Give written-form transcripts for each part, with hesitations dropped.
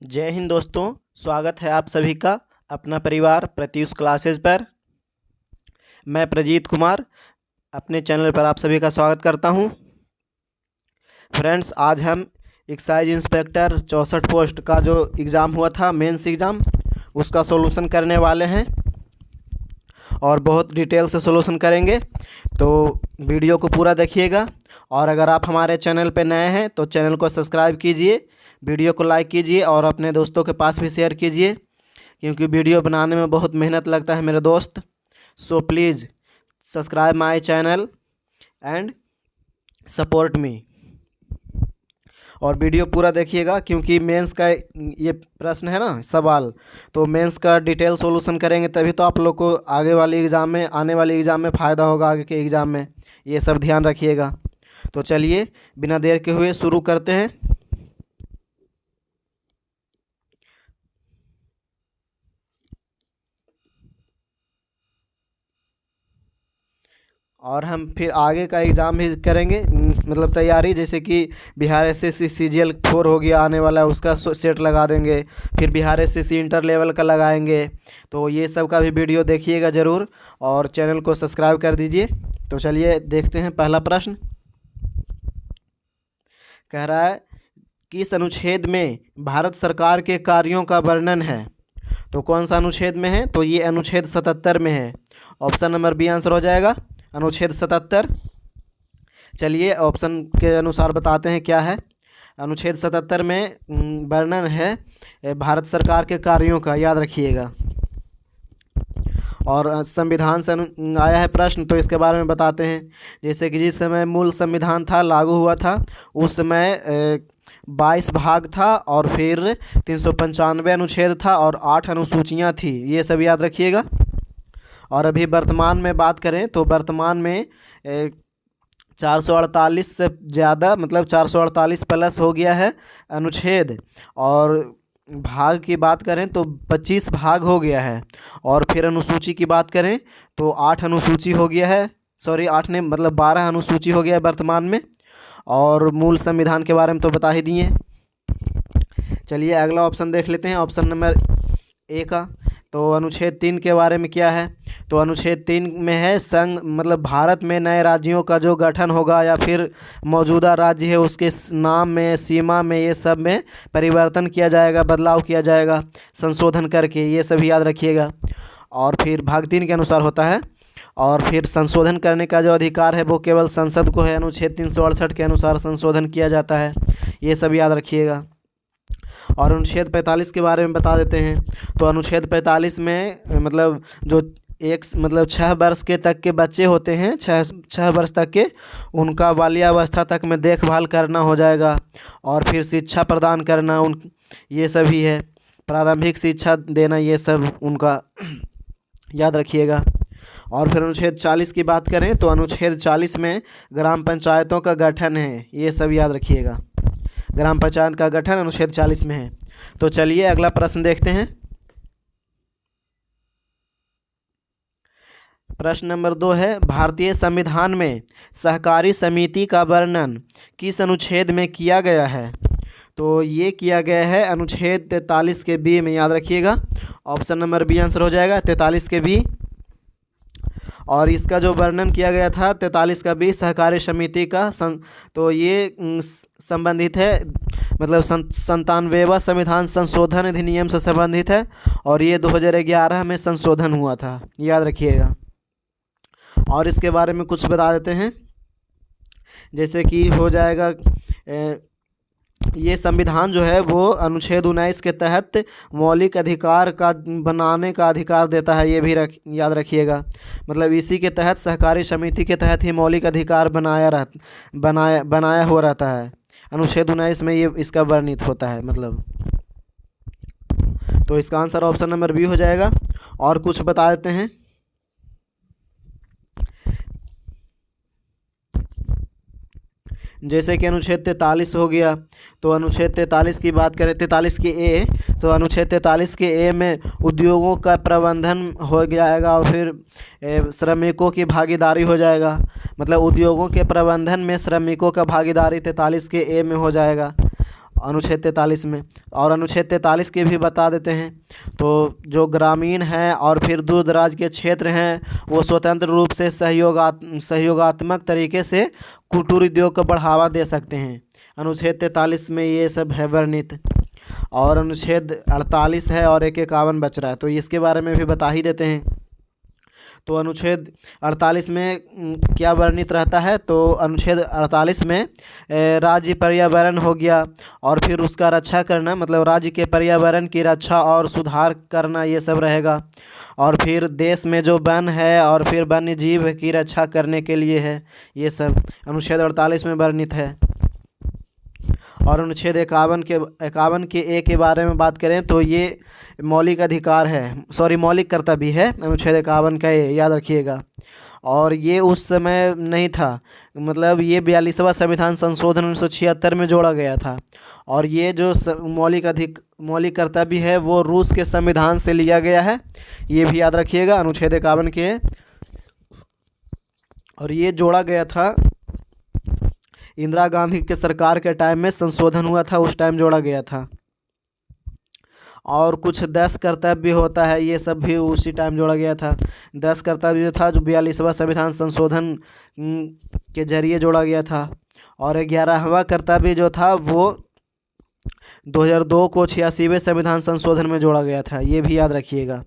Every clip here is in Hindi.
जय हिंद दोस्तों, स्वागत है आप सभी का अपना परिवार प्रत्युष क्लासेस पर। मैं प्रजीत कुमार अपने चैनल पर आप सभी का स्वागत करता हूं। फ्रेंड्स, आज हम एक्साइज इंस्पेक्टर 64 पोस्ट का जो एग्ज़ाम हुआ था, मेंस एग्ज़ाम, उसका सॉल्यूशन करने वाले हैं और बहुत डिटेल से सॉल्यूशन करेंगे। तो वीडियो को पूरा देखिएगा और अगर आप हमारे चैनल पर नए हैं तो चैनल को सब्सक्राइब कीजिए, वीडियो को लाइक कीजिए और अपने दोस्तों के पास भी शेयर कीजिए, क्योंकि वीडियो बनाने में बहुत मेहनत लगता है मेरे दोस्त। So please subscribe my channel and support me. और वीडियो पूरा देखिएगा क्योंकि मेंस का ये प्रश्न है ना, सवाल, तो मेंस का डिटेल सॉल्यूशन करेंगे तभी तो आप लोग को आगे वाली एग्ज़ाम में, आने वाली एग्ज़ाम में फ़ायदा होगा। आगे के एग्ज़ाम में ये सब ध्यान रखिएगा। तो चलिए बिना देर के हुए शुरू करते हैं। और हम फिर आगे का एग्ज़ाम भी करेंगे, मतलब तैयारी, जैसे कि बिहार एसएससी सीजीएल 4 हो गया आने वाला है, उसका सेट लगा देंगे। फिर बिहार एसएससी इंटर लेवल का लगाएंगे। तो ये सब का भी वीडियो देखिएगा ज़रूर और चैनल को सब्सक्राइब कर दीजिए। तो चलिए देखते हैं पहला प्रश्न। कह रहा है किस अनुच्छेद में भारत सरकार के कार्यों का वर्णन है। तो कौन सा अनुच्छेद में है? तो ये अनुच्छेद 77 में है। ऑप्शन नंबर बी आंसर हो जाएगा, अनुच्छेद 77। चलिए ऑप्शन के अनुसार बताते हैं क्या है। अनुच्छेद 77 में वर्णन है भारत सरकार के कार्यों का, याद रखिएगा। और संविधान से आया है प्रश्न, तो इसके बारे में बताते हैं। जैसे कि जिस समय मूल संविधान था, लागू हुआ था, उस समय 22 भाग था और फिर 395 अनुच्छेद था और 8 अनुसूचियाँ थी। ये सब याद रखिएगा। और अभी वर्तमान में बात करें तो वर्तमान में 448 से ज़्यादा, मतलब 448 प्लस हो गया है अनुच्छेद। और भाग की बात करें तो 25 भाग हो गया है। और फिर अनुसूची की बात करें तो 8 अनुसूची हो गया है, सॉरी 8 ने मतलब 12 अनुसूची हो गया है वर्तमान में। और मूल संविधान के बारे में तो बता ही दिए। चलिए अगला ऑप्शन देख लेते हैं, ऑप्शन नंबर ए का। तो अनुच्छेद 3 के बारे में क्या है? तो अनुच्छेद 3 में है संघ, मतलब भारत में नए राज्यों का जो गठन होगा या फिर मौजूदा राज्य है उसके नाम में, सीमा में, ये सब में परिवर्तन किया जाएगा, बदलाव किया जाएगा संशोधन करके, ये सभी याद रखिएगा। और फिर भाग 3 के अनुसार होता है। और फिर संशोधन करने का जो अधिकार है वो केवल संसद को है। अनुच्छेद 368 के अनुसार संशोधन किया जाता है, ये सब याद रखिएगा। और अनुच्छेद 45 के बारे में बता देते हैं। तो अनुच्छेद 45 में मतलब जो मतलब 6 वर्ष के तक के बच्चे होते हैं, 6 वर्ष तक के, उनका बाल्यावस्था तक में देखभाल करना हो जाएगा। और फिर शिक्षा प्रदान करना ये सभी है, प्रारंभिक शिक्षा देना, ये सब उनका याद रखिएगा। और फिर अनुच्छेद 40 की बात करें तो अनुच्छेद 40 में ग्राम पंचायतों का गठन है, ये सब याद रखिएगा। ग्राम पंचायत का गठन अनुच्छेद 40 में है। तो चलिए अगला प्रश्न देखते हैं। प्रश्न नंबर 2 है भारतीय संविधान में सहकारी समिति का वर्णन किस अनुच्छेद में किया गया है। तो ये किया गया है अनुच्छेद 43 के बी में, याद रखिएगा। ऑप्शन नंबर बी आंसर हो जाएगा, 43 के बी। और इसका जो वर्णन किया गया था 43 का बी, सहकारी समिति का तो ये संबंधित है, मतलब 97वां संविधान संशोधन अधिनियम से संबंधित है। और ये 2011 में संशोधन हुआ था, याद रखिएगा। और इसके बारे में कुछ बता देते हैं, जैसे कि हो जाएगा ये संविधान जो है वो अनुच्छेद 19 के तहत मौलिक अधिकार का बनाने का अधिकार देता है, ये भी याद रखिएगा। मतलब इसी के तहत, सहकारी समिति के तहत ही मौलिक अधिकार बनाया हुआ रहता है। अनुच्छेद 19 में ये इसका वर्णित होता है, मतलब। तो इसका आंसर ऑप्शन नंबर बी हो जाएगा। और कुछ बता देते हैं, जैसे कि अनुच्छेद 43 हो गया। तो अनुच्छेद 43 की बात करें, 43 के ए, तो अनुच्छेद 43 के ए में उद्योगों का प्रबंधन हो जाएगा और फिर श्रमिकों की भागीदारी हो जाएगा। मतलब उद्योगों के प्रबंधन में श्रमिकों का भागीदारी 43 के ए में हो जाएगा, अनुच्छेद 43 में। और अनुच्छेद 43 के भी बता देते हैं। तो जो ग्रामीण हैं और फिर दूर दराज के क्षेत्र हैं वो स्वतंत्र रूप से सहयोगात्मक तरीके से कुटीर उद्योग को बढ़ावा दे सकते हैं। अनुच्छेद 43 में ये सब है वर्णित। और अनुच्छेद 48 है और 51 बच रहा है, तो इसके बारे में भी बता ही देते हैं। तो अनुच्छेद 48 में क्या वर्णित रहता है? तो अनुच्छेद 48 में राज्य पर्यावरण हो गया और फिर उसका रक्षा करना, मतलब राज्य के पर्यावरण की रक्षा और सुधार करना, ये सब रहेगा। और फिर देश में जो वन है और फिर वन्य जीव की रक्षा करने के लिए है, ये सब अनुच्छेद 48 में वर्णित है। और अनुच्छेद 51 के ए के बारे में बात करें तो ये मौलिक अधिकार है, मौलिक कर्तव्य है। अनुच्छेद 51 का ए, याद रखिएगा। और ये उस समय नहीं था, मतलब ये 42वां संविधान संशोधन 1976 में जोड़ा गया था। और ये जो मौलिक कर्तव्य है वो रूस के संविधान से लिया गया है, ये भी याद रखिएगा। अनुच्छेद 51 के, और ये जोड़ा गया था इंदिरा गांधी के सरकार के टाइम में, संशोधन हुआ था उस टाइम जोड़ा गया था। और कुछ 10 कर्तव्य होता है, ये सब भी उसी टाइम जोड़ा गया था। 10 कर्तव्य जो था जो 42वां संविधान संशोधन के जरिए जोड़ा गया था। और 11वां कर्तव्य जो था वो 2002 को 86वें संविधान संशोधन में जोड़ा गया था, ये भी याद रखिएगा।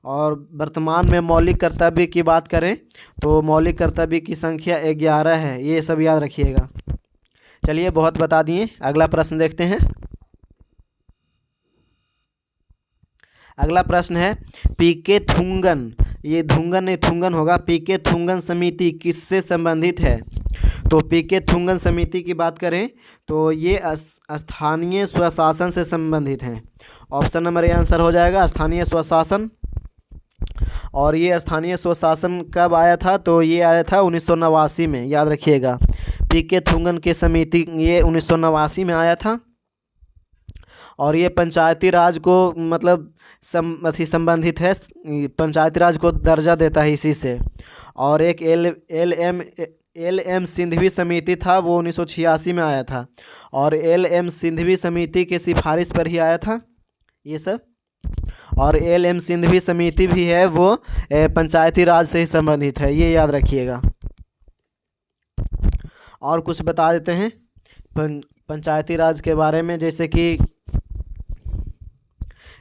और वर्तमान में मौलिक कर्तव्य की बात करें तो मौलिक कर्तव्य की संख्या 11 है, ये सब याद रखिएगा। चलिए, बहुत बता दिए, अगला प्रश्न देखते हैं। अगला प्रश्न है पीके थुंगन, ये धुंगन नहीं थुंगन होगा, पीके थुंगन समिति किससे संबंधित है? तो पीके थुंगन समिति की बात करें तो ये स्थानीय स्वशासन से संबंधित हैं। ऑप्शन नंबर ए आंसर हो जाएगा, स्थानीय स्वशासन। और ये स्थानीय स्वशासन कब आया था? तो ये आया था 1989 में, याद रखिएगा। पीके थुंगन की समिति ये 1989 में आया था। और ये पंचायती राज को मतलब संबंधित है, पंचायती राज को दर्जा देता है इसी से। और एक एल एम सिंघवी समिति था, वो 1986 में आया था। और एल एम सिंघवी समिति की सिफारिश पर ही आया था ये सब। और एल एम सिंघवी समिति भी है वो पंचायती राज से ही संबंधित है, ये याद रखिएगा। और कुछ बता देते हैं पंचायती राज के बारे में, जैसे कि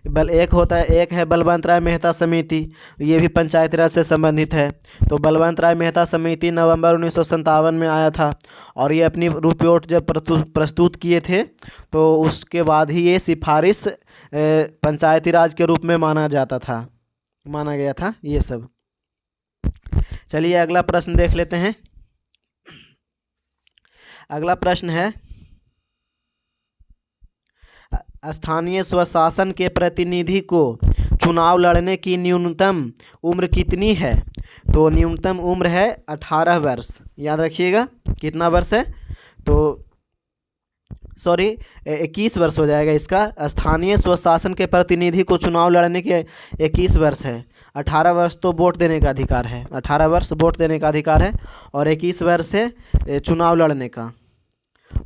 एक है बलवंत राय मेहता समिति, ये भी पंचायती राज से संबंधित है। तो बलवंत राय मेहता समिति नवंबर 1957 में आया था। और ये अपनी रिपोर्ट जब प्रस्तुत किए थे तो उसके बाद ही ये सिफारिश पंचायती राज के रूप में माना गया था ये सब। चलिए, अगला प्रश्न देख लेते हैं। अगला प्रश्न है स्थानीय स्वशासन के प्रतिनिधि को चुनाव लड़ने की न्यूनतम उम्र कितनी है? तो न्यूनतम उम्र है 18 वर्ष, याद रखिएगा। कितना वर्ष है? तो 21 वर्ष हो जाएगा इसका। स्थानीय स्वशासन के प्रतिनिधि को चुनाव लड़ने के 21 वर्ष है। 18 वर्ष तो वोट देने का अधिकार है, 18 वर्ष वोट देने का अधिकार है और 21 वर्ष है चुनाव लड़ने का।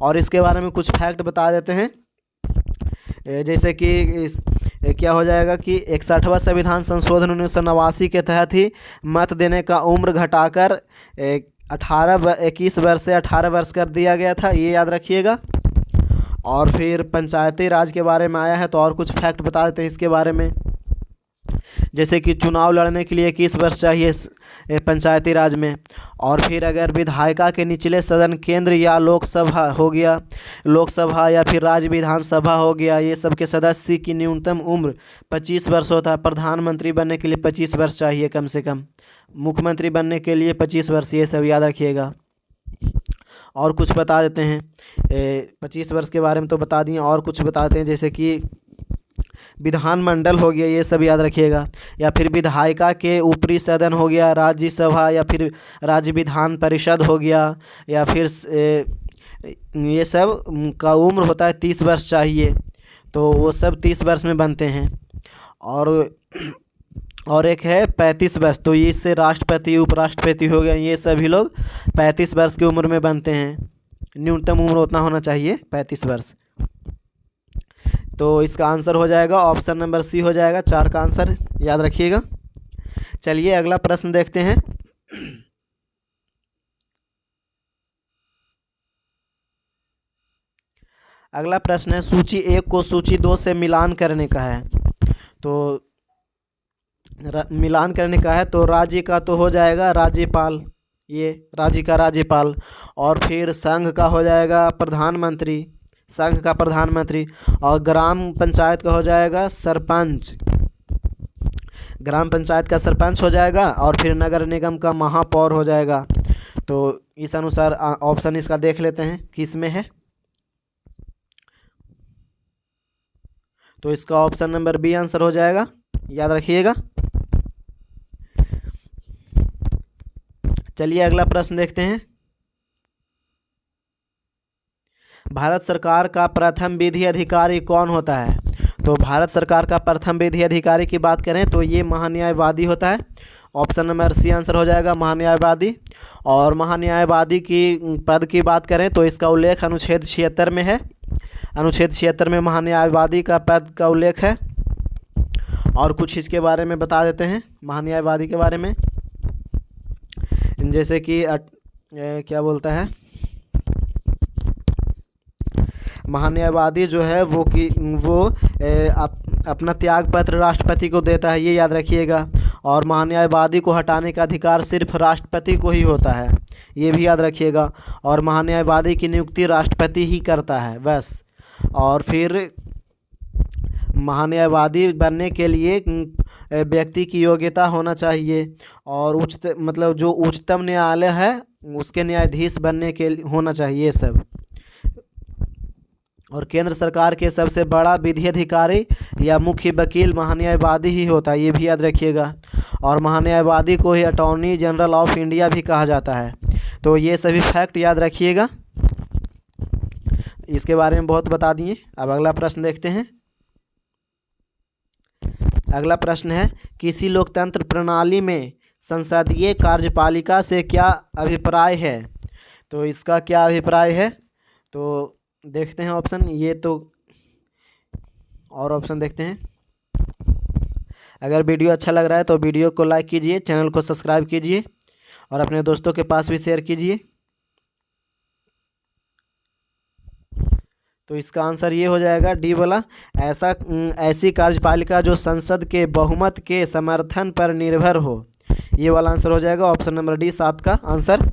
और इसके बारे में कुछ फैक्ट बता देते हैं, जैसे कि क्या हो जाएगा कि 61वां संविधान संशोधन 1989 के तहत ही मत देने का उम्र घटाकर 21 वर्ष से 18 वर्ष कर दिया गया था, ये याद रखिएगा। और फिर पंचायती राज के बारे में आया है तो और कुछ फैक्ट बता देते हैं इसके बारे में, जैसे कि चुनाव लड़ने के लिए 21 वर्ष चाहिए पंचायती राज में। और फिर अगर विधायिका के निचले सदन केंद्र या लोकसभा या फिर राज्य विधानसभा हो गया, ये सब के सदस्य की न्यूनतम उम्र 25 वर्ष होता है। प्रधानमंत्री बनने के लिए 25 वर्ष चाहिए कम से कम, मुख्यमंत्री बनने के लिए 25 वर्ष, ये सब याद रखिएगा। और कुछ बता देते हैं 25 वर्ष के बारे में तो बता दिए, और कुछ बताते हैं जैसे कि विधानमंडल हो गया, ये सब याद रखिएगा। या फिर विधायिका के ऊपरी सदन हो गया, राज्यसभा या फिर राज्य विधान परिषद हो गया, या फिर ये सब का उम्र होता है 30 वर्ष चाहिए, तो वो सब 30 वर्ष में बनते हैं। और एक है 35 वर्ष, तो इससे राष्ट्रपति उपराष्ट्रपति हो गए, ये सभी लोग 35 वर्ष की उम्र में बनते हैं। न्यूनतम उम्र उतना होना चाहिए 35 वर्ष। तो इसका आंसर हो जाएगा ऑप्शन नंबर सी हो जाएगा, 4 का आंसर याद रखिएगा। चलिए अगला प्रश्न देखते हैं। अगला प्रश्न है सूची 1 को सूची 2 से मिलान करने का है। तो मिलान करने का है तो राज्य का तो हो जाएगा राज्यपाल, ये राज्य का राज्यपाल, और फिर संघ का हो जाएगा प्रधानमंत्री, संघ का प्रधानमंत्री, और ग्राम पंचायत का हो जाएगा सरपंच, ग्राम पंचायत का सरपंच हो जाएगा, और फिर नगर निगम का महापौर हो जाएगा। तो इस अनुसार ऑप्शन इसका देख लेते हैं किस में है। तो इसका ऑप्शन नंबर बी आंसर हो जाएगा, याद रखिएगा। चलिए अगला प्रश्न देखते हैं। भारत सरकार का प्रथम विधि अधिकारी कौन होता है? तो भारत सरकार का प्रथम विधि अधिकारी की बात करें तो ये महान्यायवादी होता है। ऑप्शन नंबर सी आंसर हो जाएगा महान्यायवादी। और महान्यायवादी की पद की बात करें तो इसका उल्लेख अनुच्छेद 76 में है। अनुच्छेद 76 में महान्यायवादी का पद का उल्लेख है। और कुछ इसके बारे में बता देते हैं महान्यायवादी के बारे में, जैसे कि क्या बोलता है, महान्यायवादी जो है वो अपना त्याग पत्र राष्ट्रपति को देता है, ये याद रखिएगा। और महान्यायवादी को हटाने का अधिकार सिर्फ राष्ट्रपति को ही होता है, ये भी याद रखिएगा। और महान्यायवादी की नियुक्ति राष्ट्रपति ही करता है बस। और फिर महान्यायवादी बनने के लिए व्यक्ति की योग्यता होना चाहिए, और मतलब जो उच्चतम न्यायालय है उसके न्यायाधीश बनने के होना चाहिए सब। और केंद्र सरकार के सबसे बड़ा विधि अधिकारी या मुख्य वकील महान्यायवादी ही होता है, ये भी याद रखिएगा। और महान्यायवादी को ही अटॉर्नी जनरल ऑफ इंडिया भी कहा जाता है। तो ये सभी फैक्ट याद रखिएगा, इसके बारे में बहुत बता दिए। अब अगला प्रश्न देखते हैं। अगला प्रश्न है किसी लोकतंत्र प्रणाली में संसदीय कार्यपालिका से क्या अभिप्राय है? तो इसका क्या अभिप्राय है तो देखते हैं ऑप्शन, ये तो और ऑप्शन देखते हैं। अगर वीडियो अच्छा लग रहा है तो वीडियो को लाइक कीजिए, चैनल को सब्सक्राइब कीजिए और अपने दोस्तों के पास भी शेयर कीजिए। तो इसका आंसर ये हो जाएगा डी वाला, ऐसी कार्यपालिका जो संसद के बहुमत के समर्थन पर निर्भर हो, ये वाला आंसर हो जाएगा ऑप्शन नंबर डी, 7 का आंसर।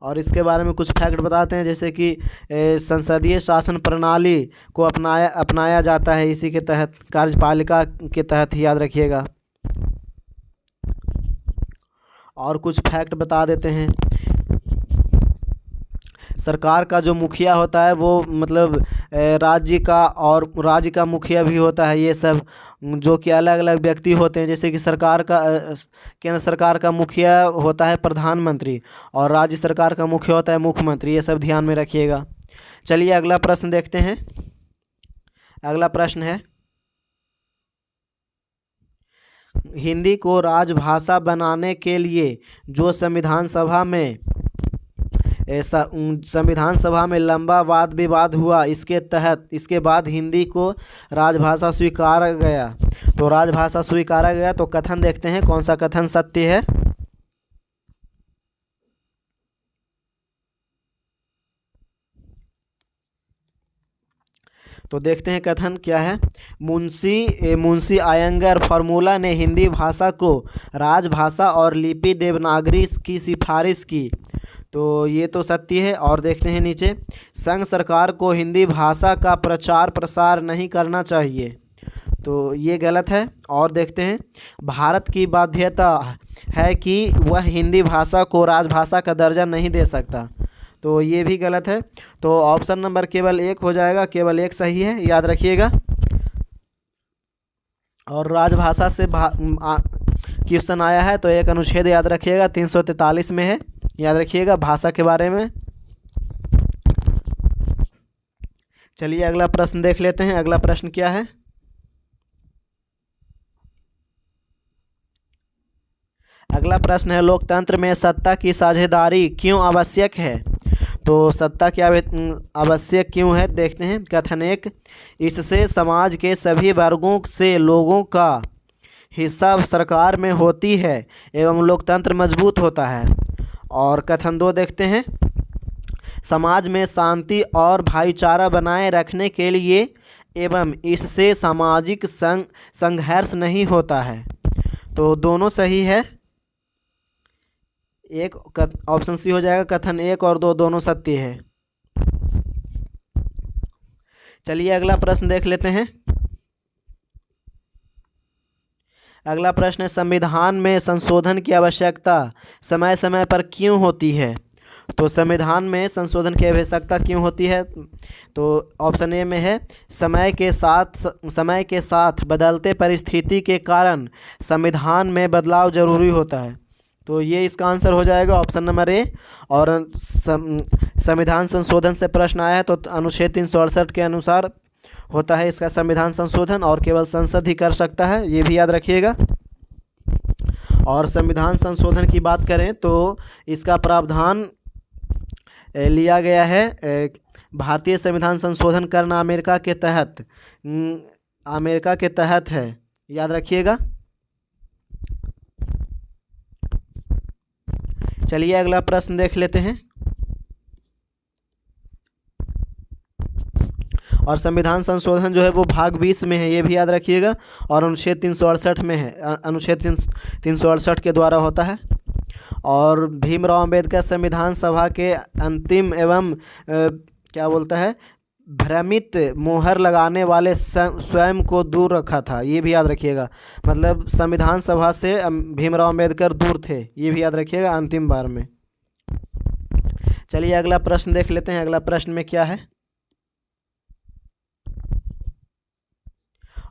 और इसके बारे में कुछ फैक्ट बताते हैं, जैसे कि संसदीय शासन प्रणाली को अपनाया जाता है इसी के तहत, कार्यपालिका के तहत ही, याद रखिएगा। और कुछ फैक्ट बता देते हैं। सरकार का जो मुखिया होता है वो मतलब राज्य का मुखिया भी होता है, ये सब जो कि अलग अलग व्यक्ति होते हैं। जैसे कि केंद्र सरकार का मुखिया होता है प्रधानमंत्री और राज्य सरकार का मुखिया होता है मुख्यमंत्री, ये सब ध्यान में रखिएगा। चलिए अगला प्रश्न देखते हैं। अगला प्रश्न है हिंदी को राजभाषा बनाने के लिए जो संविधान सभा में लंबा वाद विवाद हुआ, इसके बाद हिंदी को राजभाषा स्वीकारा गया। तो राजभाषा स्वीकारा गया तो कथन देखते हैं कौन सा कथन सत्य है। तो देखते हैं कथन क्या है। मुंशी अयंगर फार्मूला ने हिंदी भाषा को राजभाषा और लिपि देवनागरी की सिफारिश की, तो ये तो सत्य है। और देखते हैं नीचे, संघ सरकार को हिंदी भाषा का प्रचार प्रसार नहीं करना चाहिए, तो ये गलत है। और देखते हैं, भारत की बाध्यता है कि वह हिंदी भाषा को राजभाषा का दर्जा नहीं दे सकता, तो ये भी गलत है। तो ऑप्शन नंबर केवल 1 हो जाएगा, केवल 1 सही है, याद रखिएगा। और राजभाषा से क्वेश्चन आया है तो एक अनुच्छेद याद रखिएगा 343 में है, याद रखिएगा भाषा के बारे में। चलिए अगला प्रश्न देख लेते हैं। अगला प्रश्न क्या है। अगला प्रश्न है लोकतंत्र में सत्ता की साझेदारी क्यों आवश्यक है? तो सत्ता की आवश्यक क्यों है देखते हैं। कथन एक, इससे समाज के सभी वर्गों से लोगों का हिस्सा सरकार में होती है एवं लोकतंत्र मजबूत होता है। और कथन दो देखते हैं, समाज में शांति और भाईचारा बनाए रखने के लिए एवं इससे सामाजिक संघर्ष नहीं होता है। तो दोनों सही है, एक ऑप्शन सी हो जाएगा। कथन एक और दो दोनों सत्य है। चलिए अगला प्रश्न देख लेते हैं। अगला प्रश्न है, संविधान में संशोधन की आवश्यकता समय समय पर क्यों होती है। तो संविधान में संशोधन की आवश्यकता क्यों होती है, तो ऑप्शन ए में है, समय के साथ बदलते परिस्थिति के कारण संविधान में बदलाव जरूरी होता है। तो ये इसका आंसर हो जाएगा ऑप्शन नंबर ए। और संविधान संशोधन से प्रश्न आया है तो अनुच्छेद 368 के अनुसार होता है इसका संविधान संशोधन, और केवल संसद ही कर सकता है, ये भी याद रखिएगा। और संविधान संशोधन की बात करें तो इसका प्रावधान लिया गया है भारतीय संविधान संशोधन करना अमेरिका के तहत है, याद रखिएगा। चलिए अगला प्रश्न देख लेते हैं। और संविधान संशोधन जो है वो भाग 20 में है, ये भी याद रखिएगा। और अनुच्छेद 368 में है, अनुच्छेद 368 के द्वारा होता है। और भीमराव अंबेडकर संविधान सभा के अंतिम एवं क्या बोलता है, भ्रमित मोहर लगाने वाले स्वयं को दूर रखा था, ये भी याद रखिएगा। मतलब संविधान सभा से भीमराव अंबेडकर दूर थे, ये भी याद रखिएगा अंतिम बार में। चलिए अगला प्रश्न देख लेते हैं। अगला प्रश्न में क्या है,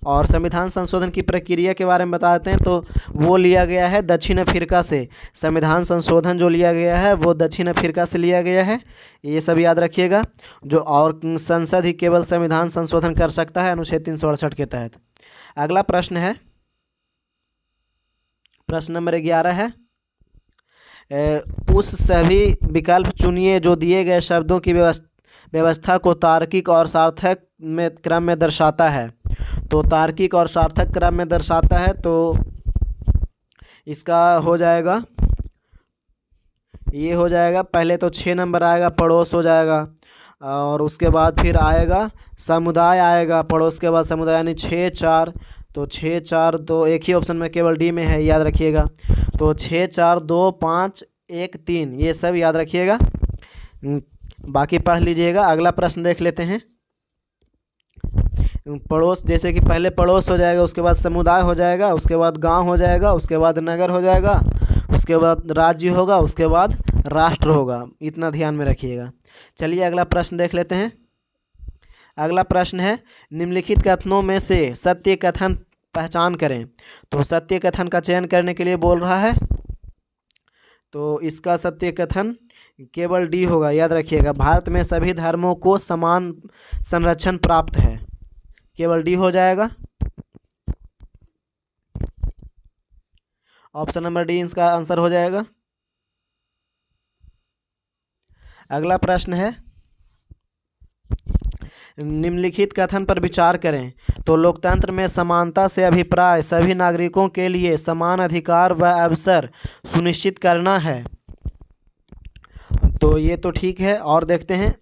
और संविधान संशोधन की प्रक्रिया के बारे में बताते हैं। तो वो लिया गया है दक्षिण अफ्रीका से, संविधान संशोधन जो लिया गया है वो दक्षिण अफ्रीका से लिया गया है, ये सब याद रखिएगा। जो और संसद ही केवल संविधान संशोधन कर सकता है अनुच्छेद 368 के तहत। अगला प्रश्न है, प्रश्न नंबर 11 है, उस सभी विकल्प चुनिए जो दिए गए शब्दों की व्यवस्था को तार्किक और सार्थक में क्रम में दर्शाता है। तो तार्किक और सार्थक क्रम में दर्शाता है, तो इसका हो जाएगा, ये हो जाएगा। पहले तो 6 नंबर आएगा, पड़ोस हो जाएगा। और उसके बाद फिर आएगा समुदाय आएगा, पड़ोस के बाद समुदाय, यानी 6 4। तो 6 4 2 एक ही ऑप्शन में केवल डी में है, याद रखिएगा। तो 6 4 2 5 1 3 ये सब याद रखिएगा, बाकी पढ़ लीजिएगा। अगला प्रश्न देख लेते हैं। पड़ोस, जैसे कि पहले पड़ोस हो जाएगा, उसके बाद समुदाय हो जाएगा, उसके बाद गांव हो जाएगा, उसके बाद नगर हो जाएगा, उसके बाद राज्य होगा, उसके बाद राष्ट्र होगा, इतना ध्यान में रखिएगा। चलिए अगला प्रश्न देख लेते हैं। अगला प्रश्न है, निम्नलिखित कथनों में से सत्य कथन पहचान करें। तो सत्य कथन का चयन करने के लिए बोल रहा है, तो इसका सत्य कथन केवल डी होगा, याद रखिएगा। भारत में सभी धर्मों को समान संरक्षण प्राप्त है, केवल डी हो जाएगा। ऑप्शन नंबर डी इसका आंसर हो जाएगा। अगला प्रश्न है, निम्नलिखित कथन पर विचार करें। तो लोकतंत्र में समानता से अभिप्राय सभी नागरिकों के लिए समान अधिकार व अवसर सुनिश्चित करना है। तो ये तो ठीक है। और देखते हैं,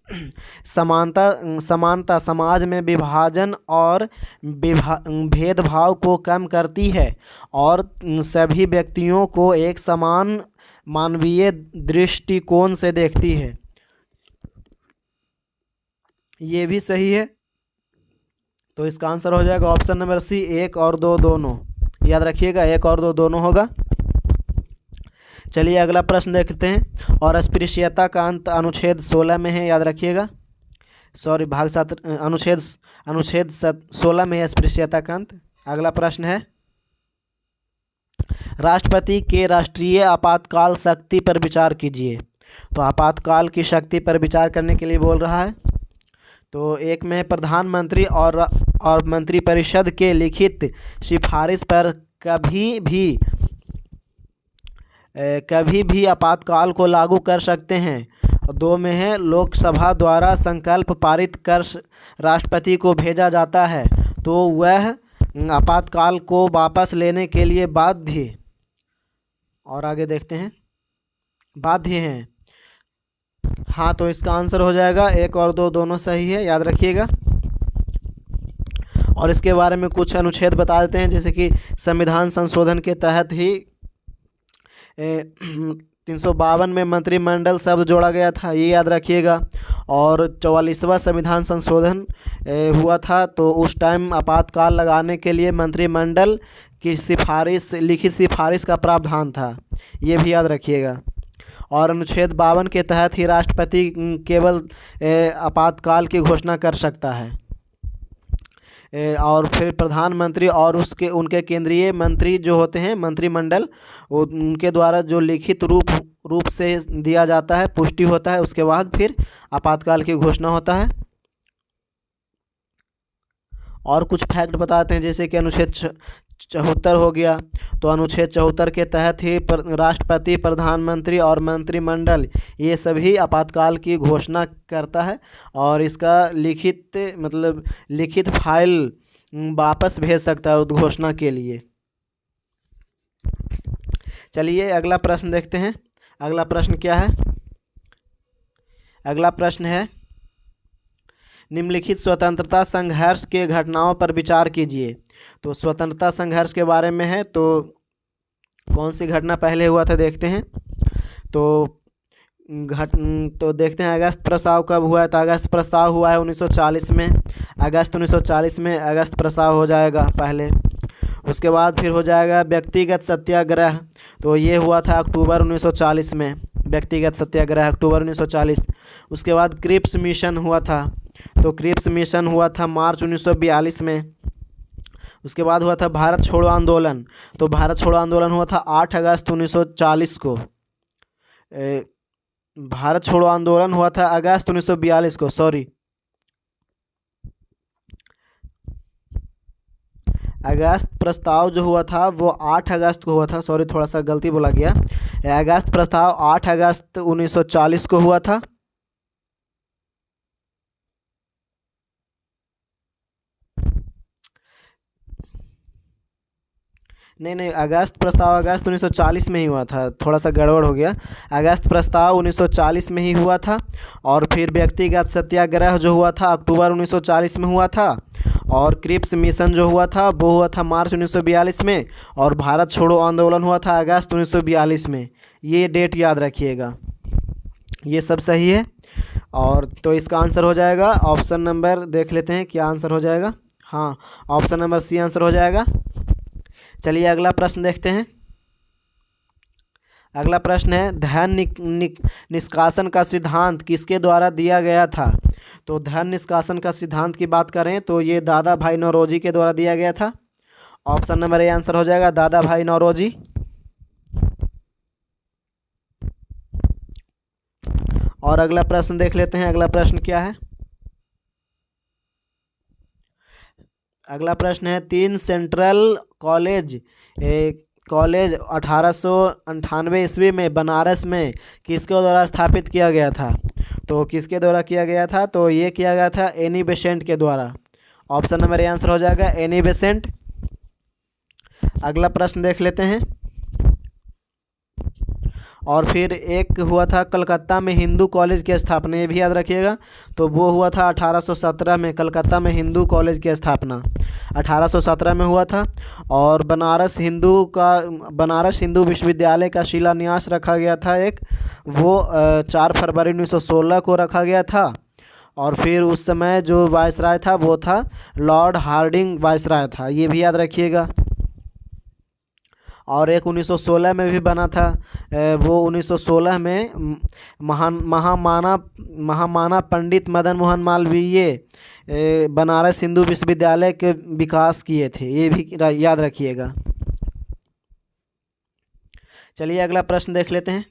समानता समाज में विभाजन और भेदभाव को कम करती है और सभी व्यक्तियों को एक समान मानवीय दृष्टिकोण से देखती है, ये भी सही है। तो इसका आंसर हो जाएगा ऑप्शन नंबर सी, 1 और 2 दोनों, याद रखिएगा, 1 और 2 दोनों होगा। चलिए अगला प्रश्न देखते हैं। और अस्पृश्यता का अंत अनुच्छेद 16 में है, याद रखिएगा। सॉरी, भाग 7 अनुच्छेद 16 में है अस्पृश्यता का अंत। अगला प्रश्न है, राष्ट्रपति के राष्ट्रीय आपातकाल शक्ति पर विचार कीजिए। तो आपातकाल की शक्ति पर विचार करने के लिए बोल रहा है। तो एक में प्रधानमंत्री और मंत्रिपरिषद के लिखित सिफारिश पर कभी भी आपातकाल को लागू कर सकते हैं। 2 में है लोकसभा द्वारा संकल्प पारित कर राष्ट्रपति को भेजा जाता है तो वह आपातकाल को वापस लेने के लिए बाध्य, और आगे देखते हैं, बाध्य हैं। हाँ, तो इसका आंसर हो जाएगा 1 और 2 दोनों सही है, याद रखिएगा। और इसके बारे में कुछ अनुच्छेद बता देते हैं, जैसे कि संविधान संशोधन के तहत ही 352 में मंत्रिमंडल शब्द जोड़ा गया था, ये याद रखिएगा। और 44वां संविधान संशोधन हुआ था, तो उस टाइम आपातकाल लगाने के लिए मंत्रिमंडल की सिफारिश, लिखित सिफारिश का प्रावधान था, ये भी याद रखिएगा। और अनुच्छेद 52 के तहत ही राष्ट्रपति केवल आपातकाल की घोषणा कर सकता है। और फिर प्रधानमंत्री और उनके केंद्रीय मंत्री जो होते हैं मंत्रिमंडल, उनके द्वारा जो लिखित रूप से दिया जाता है, पुष्टि होता है, उसके बाद फिर आपातकाल की घोषणा होता है। और कुछ फैक्ट बताते हैं, जैसे कि अनुच्छेद 74 हो गया, तो अनुच्छेद 74 के तहत ही राष्ट्रपति, प्रधानमंत्री और मंत्रिमंडल ये सभी आपातकाल की घोषणा करता है और इसका लिखित फाइल वापस भेज सकता है उद्घोषणा के लिए। चलिए अगला प्रश्न देखते हैं। अगला प्रश्न क्या है? अगला प्रश्न है, निम्नलिखित स्वतंत्रता संघर्ष के घटनाओं पर विचार कीजिए। तो स्वतंत्रता संघर्ष के बारे में है, तो कौन सी घटना पहले हुआ था देखते हैं। तो देखते हैं अगस्त प्रस्ताव कब हुआ है। तो अगस्त प्रस्ताव हुआ है 1940 में, अगस्त 1940 में अगस्त प्रस्ताव हो जाएगा पहले। उसके बाद फिर हो जाएगा व्यक्तिगत सत्याग्रह, तो ये हुआ था अक्टूबर 1940 में, व्यक्तिगत सत्याग्रह अक्टूबर 1940। उसके बाद क्रिप्स मिशन हुआ था, तो क्रिप्स मिशन हुआ था मार्च 1942 में। उसके बाद हुआ था भारत छोड़ो आंदोलन, तो भारत छोड़ो आंदोलन हुआ था 8 अगस्त 1940 को। भारत छोड़ो आंदोलन हुआ था अगस्त 1942 को, सॉरी अगस्त प्रस्ताव जो हुआ था वो 8 अगस्त को हुआ था, सॉरी थोड़ा सा गलती बोला गया। अगस्त प्रस्ताव 8 अगस्त 1940 को हुआ था। नहीं, अगस्त प्रस्ताव अगस्त 1940 में ही हुआ था, थोड़ा सा गड़बड़ हो गया। अगस्त प्रस्ताव 1940 में ही हुआ था। और फिर व्यक्तिगत सत्याग्रह जो हुआ था अक्टूबर 1940 में हुआ था। और क्रिप्स मिशन जो हुआ था वो हुआ था मार्च 1942 में। और भारत छोड़ो आंदोलन हुआ था अगस्त 1942 में। ये डेट याद रखिएगा, ये सब सही है। और तो इसका आंसर हो जाएगा ऑप्शन नंबर, देख लेते हैं क्या आंसर हो जाएगा। हाँ, ऑप्शन नंबर सी आंसर हो जाएगा। चलिए अगला प्रश्न देखते हैं। अगला प्रश्न है, धन निष्कासन का सिद्धांत किसके द्वारा दिया गया था। तो धन निष्कासन का सिद्धांत की बात करें तो ये दादा भाई नौरोजी के द्वारा दिया गया था। ऑप्शन नंबर ए आंसर हो जाएगा दादा भाई नौरोजी। और अगला प्रश्न देख लेते हैं। अगला प्रश्न क्या है? अगला प्रश्न है, 3 सेंट्रल कॉलेज 1898 ईस्वी में बनारस में किसके द्वारा स्थापित किया गया था। तो किसके द्वारा किया गया था? तो ये किया गया था एनी बेसेंट के द्वारा। ऑप्शन नंबर ए आंसर हो जाएगा एनी बेसेंट। अगला प्रश्न देख लेते हैं। और फिर एक हुआ था कलकत्ता में हिंदू कॉलेज की स्थापना, ये भी याद रखिएगा। तो वो हुआ था 1817 में, कलकत्ता में हिंदू कॉलेज की स्थापना 1817 में हुआ था। और बनारस हिंदू विश्वविद्यालय का शिलान्यास रखा गया था एक, वो 4 फरवरी 1916 को रखा गया था। और फिर उस समय जो वायसराय था वो था लॉर्ड हार्डिंग वायसराय था, ये भी याद रखिएगा। और एक 1916 में भी बना था, वो 1916 में महामाना पंडित मदन मोहन मालवीय बनारस हिंदू विश्वविद्यालय के विकास किए थे, ये भी याद रखिएगा। चलिए अगला प्रश्न देख लेते हैं।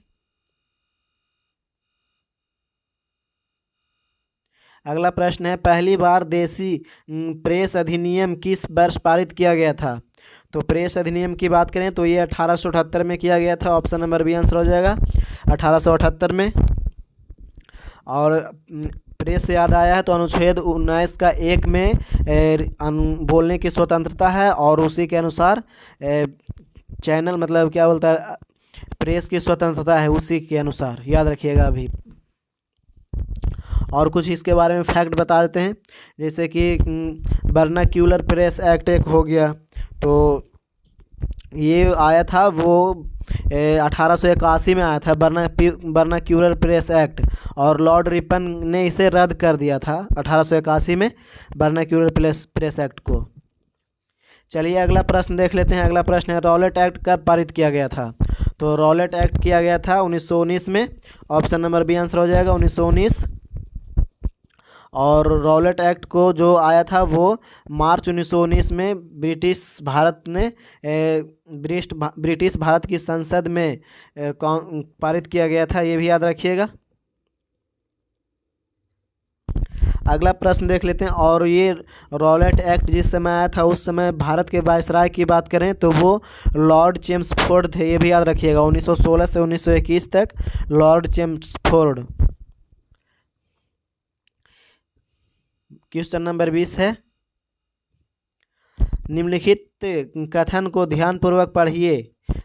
अगला प्रश्न है, पहली बार देसी प्रेस अधिनियम किस वर्ष पारित किया गया था। तो प्रेस अधिनियम की बात करें तो ये 1878 में किया गया था। ऑप्शन नंबर बी आंसर हो जाएगा 1878 में। और प्रेस से याद आया है तो अनुच्छेद 19 का 1 में बोलने की स्वतंत्रता है, और उसी के अनुसार चैनल मतलब क्या बोलता है, प्रेस की स्वतंत्रता है उसी के अनुसार, याद रखिएगा अभी। और कुछ इसके बारे में फैक्ट बता देते हैं, जैसे कि वर्नाक्यूलर प्रेस एक्ट एक हो गया, तो ये आया था वो 1881 में आया था वर्नाक्यूलर प्रेस एक्ट, और लॉर्ड रिपन ने इसे रद्द कर दिया था 1881 में वर्नाक्यूलर प्रेस एक्ट को। चलिए अगला प्रश्न देख लेते हैं। अगला प्रश्न है रॉलेट एक्ट कब पारित किया गया था? तो रॉलेट एक्ट किया गया था 1919 में, ऑप्शन नंबर बी आंसर हो जाएगा 1919। और रॉलेट एक्ट को जो आया था वो मार्च 1919 में ब्रिटिश भारत की संसद में पारित किया गया था, ये भी याद रखिएगा। अगला प्रश्न देख लेते हैं। और ये रॉलेट एक्ट जिस समय आया था उस समय भारत के वायसराय की बात करें तो वो लॉर्ड चेम्सफोर्ड थे, ये भी याद रखिएगा। 1916 से 1921 तक लॉर्ड चेम्सफोर्ड। क्वेश्चन नंबर 20 है, निम्नलिखित कथन को ध्यानपूर्वक पढ़िए।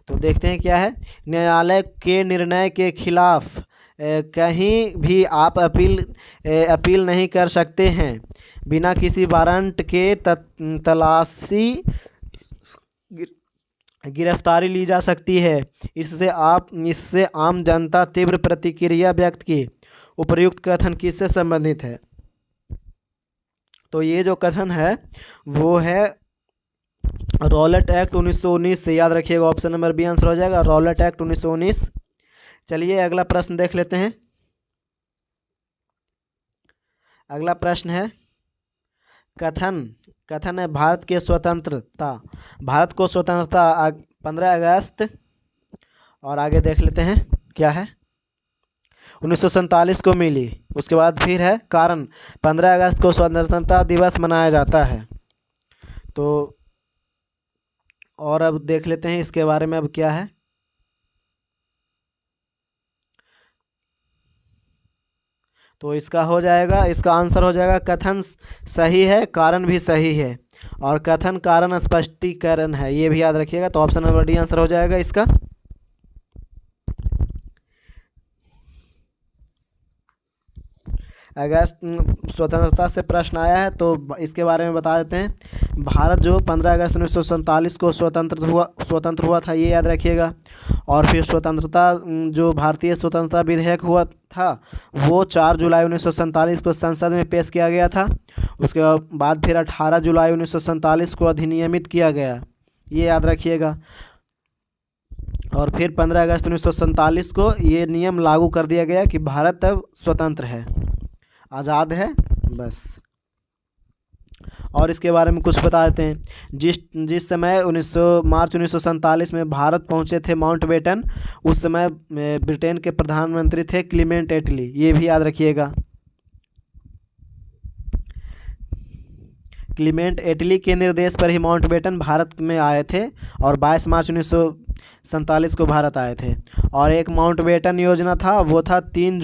तो देखते हैं क्या है। न्यायालय के निर्णय के खिलाफ कहीं भी आप अपील नहीं कर सकते हैं। बिना किसी वारंट के तलाशी गिरफ्तारी ली जा सकती है। इससे आम जनता तीव्र प्रतिक्रिया व्यक्त की। उपर्युक्त कथन किससे संबंधित है? तो ये जो कथन है वो है रॉलेट एक्ट 1919 से, याद रखिएगा। ऑप्शन नंबर बी आंसर हो जाएगा रॉलेट एक्ट 1919। चलिए अगला प्रश्न देख लेते हैं। अगला प्रश्न है कथन है भारत को स्वतंत्रता 15 अगस्त, और आगे देख लेते हैं क्या है, 1947 को मिली। उसके बाद फिर है कारण 15 अगस्त को स्वतंत्रता दिवस मनाया जाता है। तो और अब देख लेते हैं इसके बारे में अब क्या है। तो इसका आंसर हो जाएगा कथन सही है, कारण भी सही है, और कथन कारण स्पष्टीकरण है, ये भी याद रखिएगा। तो ऑप्शन नंबर डी आंसर हो जाएगा इसका। अगस्त स्वतंत्रता से प्रश्न आया है तो इसके बारे में बता देते हैं। भारत जो 15 अगस्त 1947 को स्वतंत्र हुआ था, ये याद रखिएगा। और फिर जो भारतीय स्वतंत्रता विधेयक हुआ था वो 4 जुलाई 1947 को संसद में पेश किया गया था। उसके बाद फिर 18 जुलाई 1947 को अधिनियमित किया गया, ये याद रखिएगा। और फिर 15 अगस्त 1947 को ये नियम लागू कर दिया गया कि भारत अब स्वतंत्र है, आज़ाद है, बस। और इसके बारे में कुछ बता देते हैं। जिस समय मार्च 1947 में भारत पहुंचे थे माउंटबेटन, उस समय ब्रिटेन के प्रधानमंत्री थे क्लीमेंट एटली, ये भी याद रखिएगा। क्लीमेंट एटली के निर्देश पर ही माउंटबेटन भारत में आए थे, और 22 मार्च 1947 को भारत आए थे। और एक माउंटबेटन योजना था, वो था 3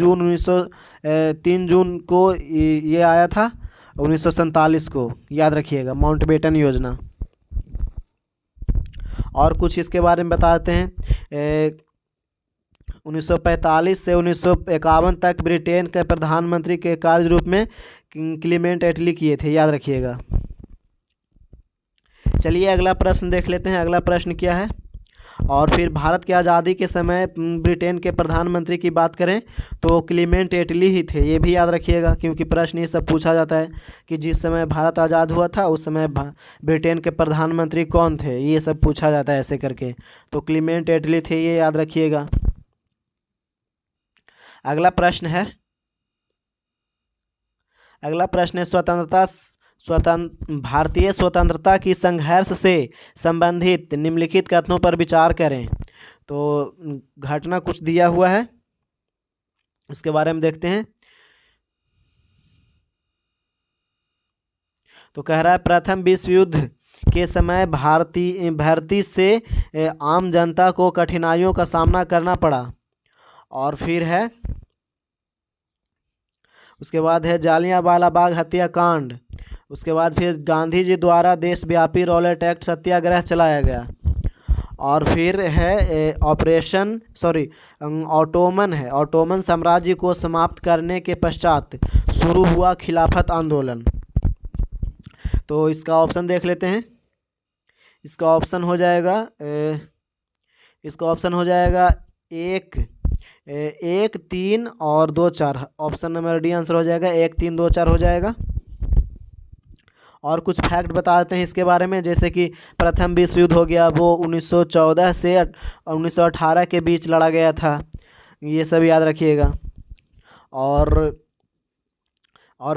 जून को ये आया था 1947 को, याद रखिएगा माउंटबेटन योजना। और कुछ इसके बारे में बताते हैं। 1945 से 1951 तक ब्रिटेन के प्रधानमंत्री के कार्य रूप में क्लीमेंट एटली किए थे, याद रखिएगा। चलिए अगला प्रश्न देख लेते हैं। अगला प्रश्न क्या है। और फिर भारत की आज़ादी के समय ब्रिटेन के प्रधानमंत्री की बात करें तो क्लीमेंट एटली ही थे, ये भी याद रखिएगा, क्योंकि प्रश्न ये सब पूछा जाता है कि जिस समय भारत आज़ाद हुआ था उस समय ब्रिटेन के प्रधानमंत्री कौन थे, ये सब पूछा जाता है ऐसे करके। तो क्लीमेंट एटली थे, ये याद रखिएगा। अगला प्रश्न है भारतीय स्वतंत्रता की संघर्ष से संबंधित निम्नलिखित कथनों पर विचार करें। तो घटना कुछ दिया हुआ है, उसके बारे में देखते हैं। तो कह रहा है प्रथम विश्व युद्ध के समय भारतीय से आम जनता को कठिनाइयों का सामना करना पड़ा। और फिर है उसके बाद है जालियांवाला बाग हत्याकांड। उसके बाद फिर गांधी जी द्वारा देशव्यापी रॉलेट एक्ट सत्याग्रह चलाया गया। और फिर है ऑपरेशन ऑटोमन है, ऑटोमन साम्राज्य को समाप्त करने के पश्चात शुरू हुआ खिलाफत आंदोलन। तो इसका ऑप्शन देख लेते हैं। इसका ऑप्शन हो जाएगा एक 3 और 2 4। ऑप्शन नंबर डी आंसर हो जाएगा 1 3 2 4 हो जाएगा। और कुछ फैक्ट बता देते हैं इसके बारे में, जैसे कि प्रथम विश्व युद्ध हो गया वो 1914 से 1918 के बीच लड़ा गया था, ये सब याद रखिएगा। और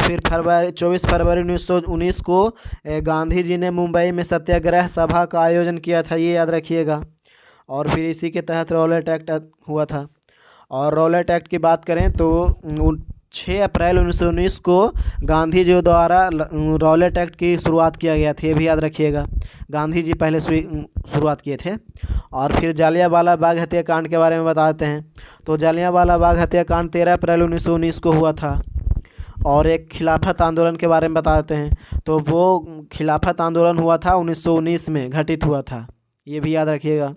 फिर 24 फरवरी 1919 को गांधी जी ने मुंबई में सत्याग्रह सभा का आयोजन किया था, ये याद रखिएगा। और फिर इसी के तहत रॉलेट एक्ट हुआ था। और रॉलेट एक्ट की बात करें तो 6 अप्रैल 1919 को गांधी जी द्वारा रॉलेट एक्ट की शुरुआत किया गया था, ये भी याद रखिएगा। गांधी जी पहले शुरुआत किए थे। और फिर जालियांवाला बाग हत्याकांड के बारे में बताते हैं। तो जालियांवाला बाग हत्याकांड 13 अप्रैल 1919 को हुआ था। और एक खिलाफत आंदोलन के बारे में बताते हैं। तो वो खिलाफत आंदोलन हुआ था 1919 में घटित हुआ था, ये भी याद रखिएगा।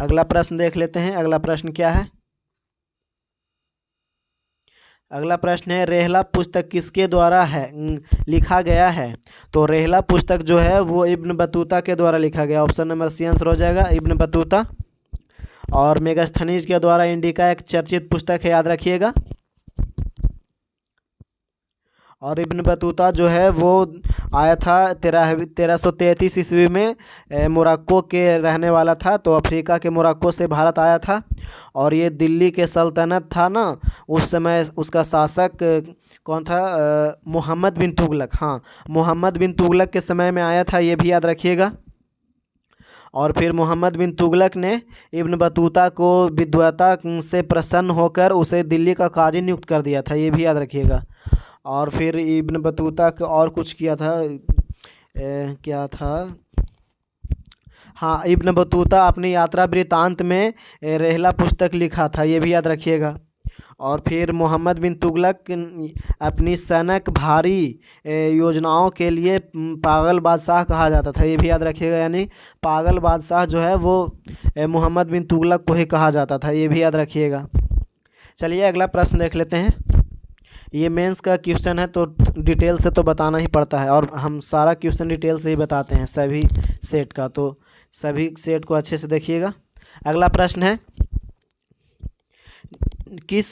अगला प्रश्न देख लेते हैं। अगला प्रश्न क्या है? अगला प्रश्न है रेहला पुस्तक किसके द्वारा लिखा गया है? तो रेहला पुस्तक जो है वो इब्न बतूता के द्वारा लिखा गया। ऑप्शन नंबर सी आंसर हो जाएगा इब्न बतूता। और मेगास्थनीज के द्वारा इंडिका एक चर्चित पुस्तक है, याद रखिएगा। और इब्न बतूता जो है वो आया था 1333 ईस्वी में। मोरक्को के रहने वाला था, तो अफ्रीका के मोरक्को से भारत आया था। और ये दिल्ली के सल्तनत था ना, उस समय उसका शासक कौन था? मोहम्मद बिन तुगलक। हाँ, मोहम्मद बिन तुगलक के समय में आया था, ये भी याद रखिएगा। और फिर मोहम्मद बिन तुगलक ने इब्न बतूता को विद्वता से प्रसन्न होकर उसे दिल्ली का काजी नियुक्त कर दिया था, ये भी याद रखिएगा। और फिर इब्न बतूता का और कुछ किया था, क्या था? हाँ, इब्न बतूता अपनी यात्रा वृत्तांत में रेहला पुस्तक लिखा था, ये भी याद रखिएगा। और फिर मोहम्मद बिन तुगलक अपनी सनक भारी योजनाओं के लिए पागल बादशाह कहा जाता था, ये भी याद रखिएगा। यानी पागल बादशाह जो है वो मोहम्मद बिन तुगलक को ही कहा जाता था, ये भी याद रखिएगा। चलिए अगला प्रश्न देख लेते हैं। ये मेंस का क्वेश्चन है तो डिटेल से तो बताना ही पड़ता है, और हम सारा क्वेश्चन डिटेल से ही बताते हैं सभी सेट का, तो सभी सेट को अच्छे से देखिएगा। अगला प्रश्न है किस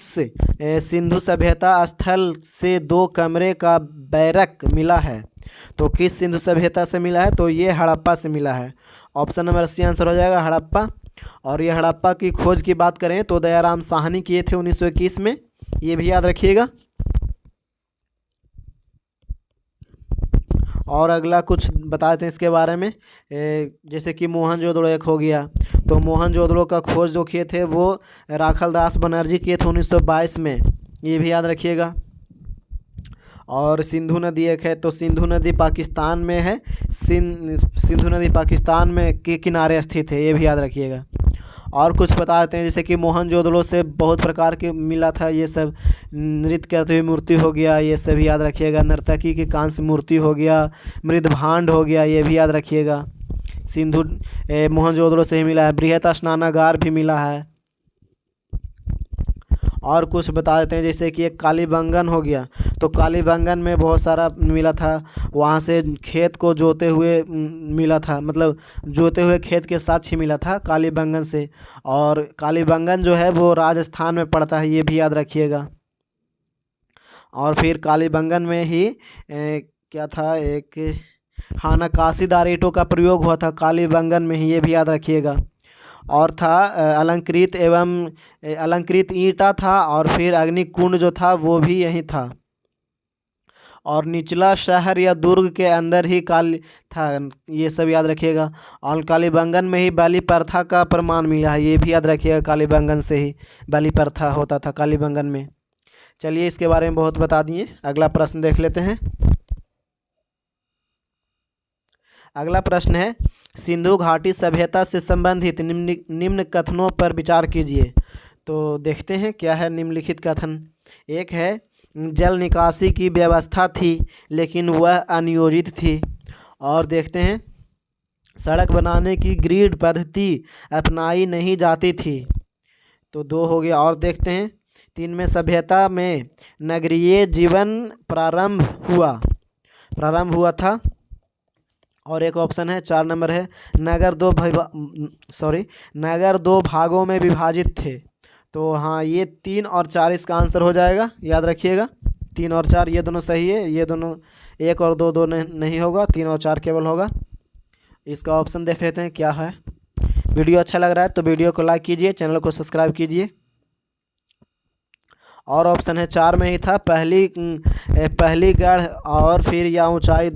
सिंधु सभ्यता स्थल से 2 कमरे का बैरक मिला है? तो किस सिंधु सभ्यता से मिला है? तो ये हड़प्पा से मिला है। ऑप्शन नंबर सी आंसर हो जाएगा हड़प्पा। और ये हड़प्पा की खोज की बात करें तो दयाराम साहनी किए थे 1921 में, ये भी याद रखिएगा। और अगला कुछ बताते हैं इसके बारे में, जैसे कि मोहनजोदड़ो एक हो गया। तो मोहनजोदड़ो का खोज जो किए थे वो राखलदास बनर्जी किए थे 1922 में, ये भी याद रखिएगा। और सिंधु नदी एक है, तो सिंधु नदी पाकिस्तान में है, सिंधु नदी पाकिस्तान में के किनारे स्थित है, ये भी याद रखिएगा। और कुछ बता देते हैं, जैसे कि मोहनजोदड़ो से बहुत प्रकार के मिला था, ये सब नृत्य करते हुए मूर्ति हो गया, ये सब भी याद रखिएगा। नर्तकी की कांस्य मूर्ति हो गया, मृदभांड हो गया, ये भी याद रखिएगा। मोहनजोदड़ो से ही मिला है। बृहत स्नानागार भी मिला है। और कुछ बता देते हैं, जैसे कि एक कालीबंगन हो गया, तो कालीबंगन में बहुत सारा मिला था, वहाँ से खेत को जोते हुए मिला था, मतलब जोते हुए खेत के साक्ष्य मिला था कालीबंगन से। और कालीबंगन जो है वो राजस्थान में पड़ता है, ये भी याद रखिएगा। और फिर कालीबंगन में ही क्या था एक, हाँ, नक्काशीदार ईंटों का प्रयोग हुआ था कालीबंगन में ही, ये भी याद रखिएगा। और था अलंकृत ईंटा था। और फिर अग्निकुंड जो था वो भी यही था। और निचला शहर या दुर्ग के अंदर ही काली था, ये सब याद रखिएगा। और कालीबंगन में ही बलि प्रथा का प्रमाण मिला है, ये भी याद रखिएगा। कालीबंगन से ही बलि प्रथा होता था कालीबंगन में। चलिए इसके बारे में बहुत बता दिए। अगला प्रश्न देख लेते हैं। अगला प्रश्न है सिंधु घाटी सभ्यता से संबंधित निम्न कथनों पर विचार कीजिए। तो देखते हैं क्या है निम्नलिखित कथन। एक है जल निकासी की व्यवस्था थी लेकिन वह अनियोजित थी। और देखते हैं सड़क बनाने की ग्रिड पद्धति अपनाई नहीं जाती थी। तो 2 हो गया। और देखते हैं 3 में सभ्यता में नगरीय जीवन प्रारंभ हुआ था। और एक ऑप्शन है 4 नंबर है नगर दो भागों में विभाजित थे। तो हाँ, ये 3 और 4 इसका आंसर हो जाएगा, याद रखिएगा। 3 और 4 ये दोनों सही है, ये दोनों 1 और 2 नहीं होगा, 3 और 4 केवल होगा। इसका ऑप्शन देख लेते हैं क्या है। वीडियो अच्छा लग रहा है तो वीडियो को लाइक कीजिए, चैनल को सब्सक्राइब कीजिए। और ऑप्शन है 4 में ही था पहली गढ़ और फिर या ऊंचाई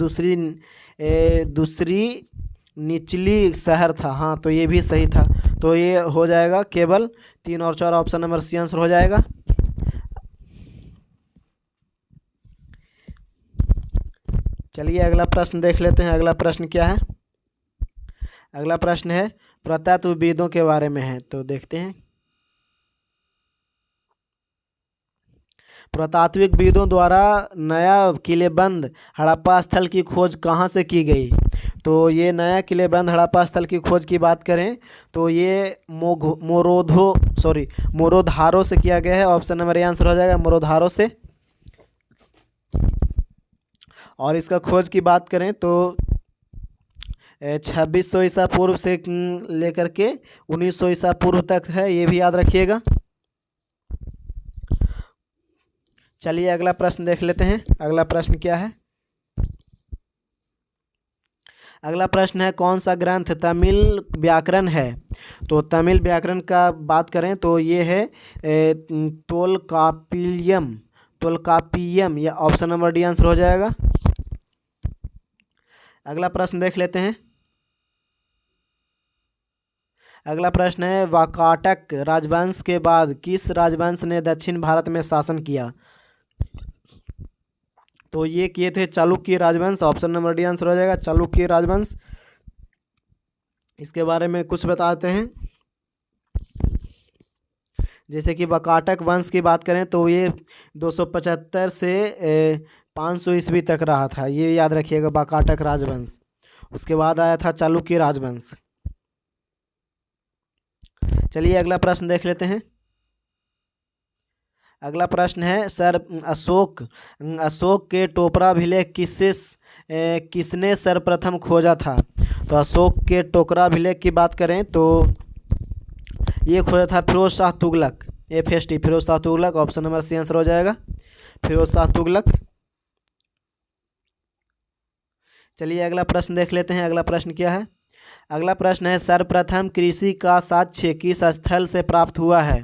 दूसरी निचली शहर था। हाँ, तो ये भी सही था। तो ये हो जाएगा केवल 3 और 4 ऑप्शन नंबर सी आंसर हो जाएगा। चलिए अगला प्रश्न देख लेते हैं। अगला प्रश्न क्या है। अगला प्रश्न है पुरातत्वविदों के बारे में है। तो देखते हैं पुरातात्विकविदों द्वारा नया किलेबंद हड़प्पा स्थल की खोज कहाँ से की गई। तो ये नया किलेबंद हड़प्पा स्थल की खोज की बात करें तो ये मोरोधारो से किया गया है। ऑप्शन नंबर ए आंसर हो जाएगा, मोरोधारो से। और इसका खोज की बात करें तो 2600 ईसा पूर्व से लेकर के 1900 ईसा पूर्व तक है, ये भी याद रखिएगा। चलिए अगला प्रश्न देख लेते हैं। अगला प्रश्न क्या है। अगला प्रश्न है कौन सा ग्रंथ तमिल व्याकरण है। तो तमिल व्याकरण का बात करें तो ये है तोलकाप्पियम, या ऑप्शन नंबर डी आंसर हो जाएगा। अगला प्रश्न देख लेते हैं। अगला प्रश्न है वाकाटक राजवंश के बाद किस राजवंश ने दक्षिण भारत में शासन किया। तो ये किए थे चालुक्य राजवंश। ऑप्शन नंबर डी आंसर हो जाएगा, चालुक्य राजवंश। इसके बारे में कुछ बताते हैं। जैसे कि वाकाटक वंश की बात करें तो ये 275 से 500 ईस्वी तक रहा था, ये याद रखिएगा, वाकाटक राजवंश। उसके बाद आया था चालुक्य राजवंश। चलिए अगला प्रश्न देख लेते हैं। अगला प्रश्न है सर अशोक के टोपरा अभिलेख किसने सर्वप्रथम खोजा था। तो अशोक के टोकरा अभिलेख की बात करें तो ये खोजा था Firoz Shah Tughlaq, FST Firoz Shah Tughlaq. Option number C answer हो जाएगा, फिरोज शाह तुगलक। चलिए अगला प्रश्न देख लेते हैं। अगला प्रश्न क्या है। अगला प्रश्न है सर्वप्रथम कृषि का साक्ष्य किस स्थल से प्राप्त हुआ है।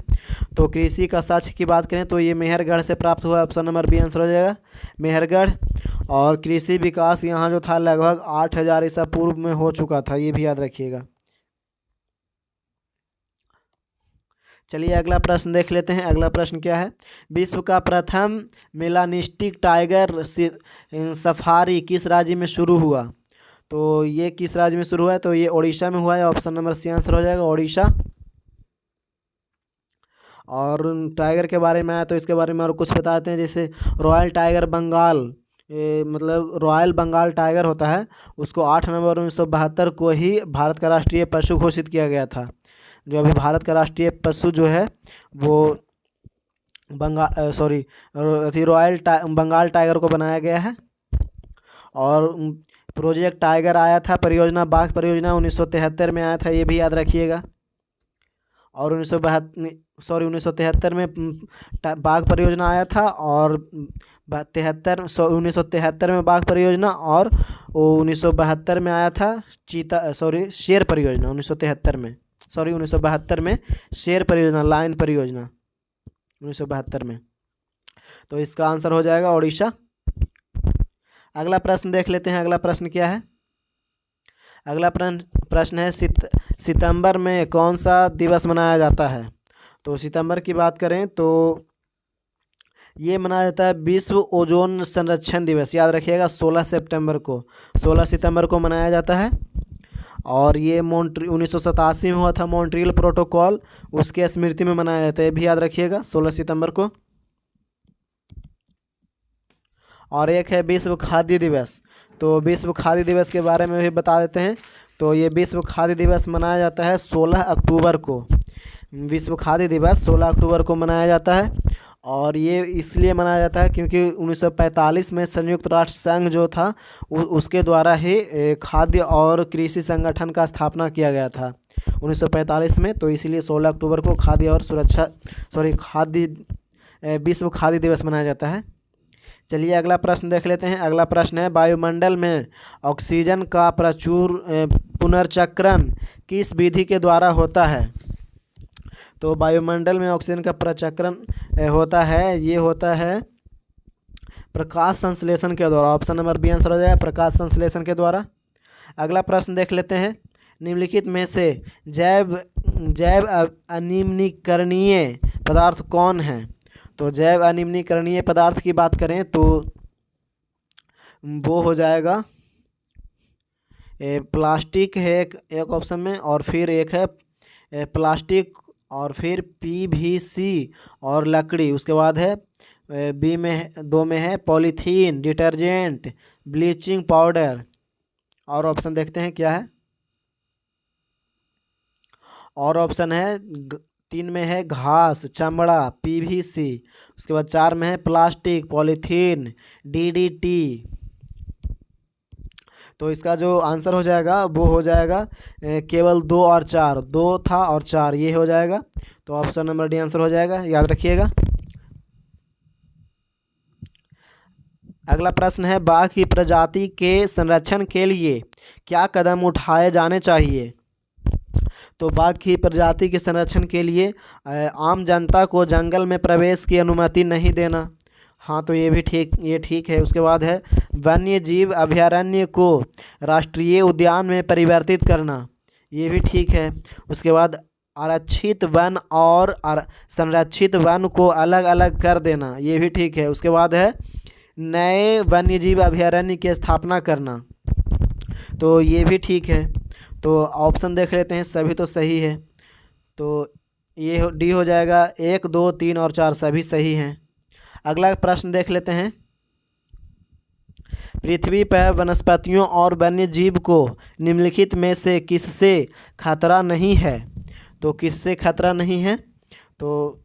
तो कृषि का साक्ष्य की बात करें तो ये मेहरगढ़ से प्राप्त हुआ। ऑप्शन नंबर बी आंसर हो जाएगा, मेहरगढ़। और कृषि विकास यहाँ जो था लगभग 8000 ईसा पूर्व में हो चुका था, ये भी याद रखिएगा। चलिए अगला प्रश्न देख लेते हैं। अगला प्रश्न क्या है। विश्व का प्रथम मेलानिस्टिक टाइगर सफारी किस राज्य में शुरू हुआ। तो ये किस राज्य में शुरू हुआ है। तो ये ओडिशा में हुआ है। ऑप्शन नंबर सी आंसर हो जाएगा, ओडिशा। और टाइगर के बारे में आया तो इसके बारे में और कुछ बताते हैं। जैसे रॉयल टाइगर बंगाल, मतलब रॉयल बंगाल टाइगर होता है, उसको 8 नवंबर 1972 को ही भारत का राष्ट्रीय पशु घोषित किया गया था। जो अभी भारत का राष्ट्रीय पशु जो है वो रॉयल बंगाल टाइगर को बनाया गया है। और प्रोजेक्ट टाइगर आया था, परियोजना बाघ परियोजना 1973 में आया था, ये भी याद रखिएगा। और 1973 में बाघ परियोजना आया था। और 1973 में बाघ परियोजना, और 1972 में आया था शेर परियोजना। 1972 में शेर परियोजना, लायन परियोजना 1972 में। तो इसका आंसर हो जाएगा ओडिशा। अगला प्रश्न देख लेते हैं। अगला प्रश्न क्या है। अगला प्रश्न है सितंबर में कौन सा दिवस मनाया जाता है। तो सितंबर की बात करें तो ये मनाया जाता है विश्व ओजोन संरक्षण दिवस, याद रखिएगा। 16 सितंबर को मनाया जाता है। और ये 1987 में हुआ था मॉन्ट्रियल प्रोटोकॉल, उसके स्मृति में मनाया जाता है, ये भी याद रखिएगा 16 सितंबर को। और एक है विश्व खाद्य दिवस। तो विश्व खाद्य दिवस के बारे में भी बता देते हैं। तो ये विश्व खाद्य दिवस मनाया जाता है 16 अक्टूबर को। विश्व खाद्य दिवस 16 अक्टूबर को मनाया जाता है, और ये इसलिए मनाया जाता है क्योंकि 1945 में संयुक्त राष्ट्र संघ जो था उसके द्वारा ही खाद्य और कृषि संगठन का स्थापना किया गया था 1945 में। तो इसलिए 16 अक्टूबर को खाद्य और विश्व खाद्य दिवस मनाया जाता है। चलिए अगला प्रश्न देख लेते हैं। अगला प्रश्न है, वायुमंडल में ऑक्सीजन का प्रचुर पुनर्चक्रण किस विधि के द्वारा होता है? तो वायुमंडल में ऑक्सीजन का प्रचक्रण होता है, ये होता है प्रकाश संश्लेषण के द्वारा। ऑप्शन नंबर बी आंसर हो जाएगा, प्रकाश संश्लेषण के द्वारा। अगला प्रश्न देख लेते हैं, निम्नलिखित में से जैव अनिम्नीकरणीय पदार्थ कौन है? तो जैव अनिम्नीकरणीय पदार्थ की बात करें तो वो हो जाएगा प्लास्टिक है एक ऑप्शन में, और फिर एक है प्लास्टिक, और फिर पीवीसी और लकड़ी। उसके बाद है बी में 2 में है पॉलीथीन, डिटर्जेंट, ब्लीचिंग पाउडर। और ऑप्शन देखते हैं क्या है। और ऑप्शन है 3 में है घास, चमड़ा, पीवीसी। उसके बाद 4 में है प्लास्टिक, पॉलीथीन, डीडीटी। तो इसका जो आंसर हो जाएगा वो हो जाएगा केवल 2 और 4, 2 था और 4, ये हो जाएगा। तो ऑप्शन नंबर डी आंसर हो जाएगा, याद रखिएगा। अगला प्रश्न है, बाघ की प्रजाति के संरक्षण के लिए क्या कदम उठाए जाने चाहिए? तो बाघ की प्रजाति के संरक्षण के लिए आम जनता को जंगल में प्रवेश की अनुमति नहीं देना। हाँ, तो ये भी ठीक है। उसके बाद है वन्य जीव अभयारण्य को राष्ट्रीय उद्यान में परिवर्तित करना, ये भी ठीक है। उसके बाद आरक्षित वन और संरक्षित वन को अलग अलग कर देना, ये भी ठीक है। उसके बाद है नए वन्य जीव अभयारण्य की स्थापना करना, तो ये भी ठीक है। तो ऑप्शन देख लेते हैं, सभी तो सही है। तो ये डी हो जाएगा, 1, 2, 3 और 4 सभी सही हैं। अगला प्रश्न देख लेते हैं, पृथ्वी पर वनस्पतियों और वन्य जीव को निम्नलिखित में से किससे खतरा नहीं है? तो किससे खतरा नहीं है? तो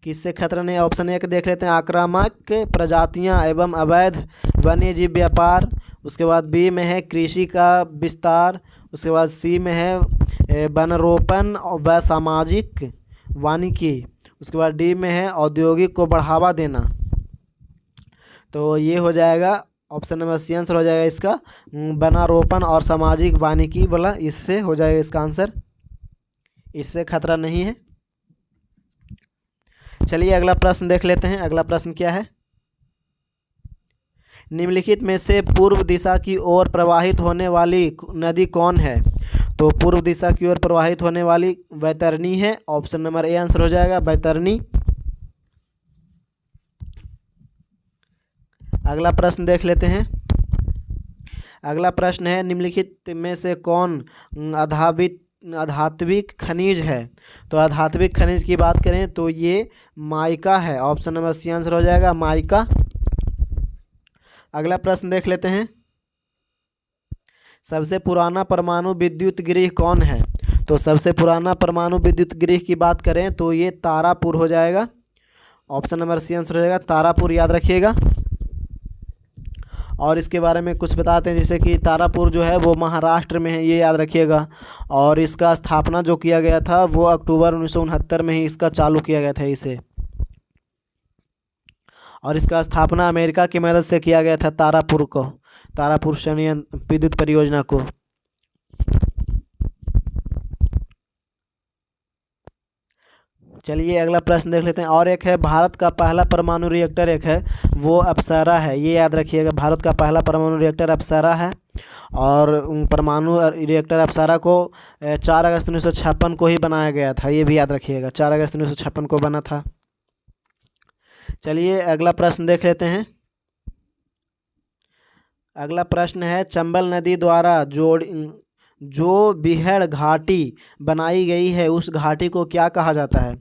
किससे खतरा नहीं? ऑप्शन 1 देख लेते हैं, आक्रामक प्रजातियां एवं अवैध वन्य जीव व्यापार। उसके बाद बी में है कृषि का विस्तार। उसके बाद सी में है वनरोपण व सामाजिक वानिकी। उसके बाद डी में है औद्योगिक को बढ़ावा देना। तो ये हो जाएगा ऑप्शन नंबर सी आंसर हो जाएगा इसका, वनारोपण और सामाजिक वानिकी वाला, इससे हो जाएगा इसका आंसर, इससे खतरा नहीं है। चलिए अगला प्रश्न देख लेते हैं। अगला प्रश्न क्या है, निम्नलिखित में से पूर्व दिशा की ओर प्रवाहित होने वाली नदी कौन है? तो पूर्व दिशा की ओर प्रवाहित होने वाली बैतरनी है। ऑप्शन नंबर ए आंसर हो जाएगा, बैतरनी। अगला प्रश्न देख लेते हैं। अगला प्रश्न है, निम्नलिखित में से कौन आधात्विक खनिज है? तो आधात्विक खनिज की बात करें तो ये माइका है। ऑप्शन नंबर सी आंसर हो जाएगा, माइका। अगला प्रश्न देख लेते हैं, सबसे पुराना परमाणु विद्युत गृह कौन है? तो सबसे पुराना परमाणु विद्युत गृह की बात करें तो ये तारापुर हो जाएगा। ऑप्शन नंबर सी आंसर हो जाएगा, तारापुर, याद रखिएगा। और इसके बारे में कुछ बताते हैं, जैसे कि तारापुर जो है वो महाराष्ट्र में है, ये याद रखिएगा। और इसका स्थापना जो किया गया था वो अक्टूबर 1969 में ही इसका चालू किया गया था इसे। और इसका स्थापना अमेरिका की मदद से किया गया था, तारापुर संयंत्र विद्युत परियोजना को। चलिए अगला प्रश्न देख लेते हैं। और एक है, भारत का पहला परमाणु रिएक्टर एक है वो अप्सरा है, ये याद रखिएगा। भारत का पहला परमाणु रिएक्टर अप्सरा है। और परमाणु रिएक्टर अप्सरा को 4 अगस्त 1956 को ही बनाया गया था, ये भी याद रखिएगा, 4 अगस्त 1956 को बना था। चलिए अगला प्रश्न देख लेते हैं। अगला प्रश्न है, चंबल नदी द्वारा जो बीहड़ घाटी बनाई गई है उस घाटी को क्या कहा जाता है?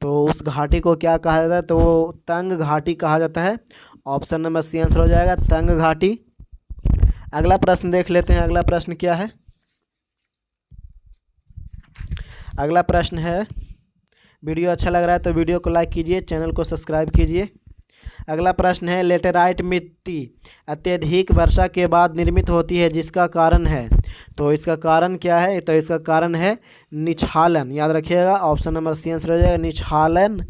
तो उस घाटी को क्या कहा जाता है? तो वो तंग घाटी कहा जाता है। ऑप्शन नंबर सी आंसर हो जाएगा, तंग घाटी। अगला प्रश्न देख लेते हैं, अगला प्रश्न क्या है। अगला प्रश्न है, वीडियो अच्छा लग रहा है तो वीडियो को लाइक कीजिए, चैनल को सब्सक्राइब कीजिए। अगला प्रश्न है, लेटेराइट मिट्टी अत्यधिक वर्षा के बाद निर्मित होती है, जिसका कारण है? तो इसका कारण क्या है? तो इसका कारण है निछालन। याद रखिएगा, ऑप्शन नंबर सी आंसर हो जाएगा, निछालन।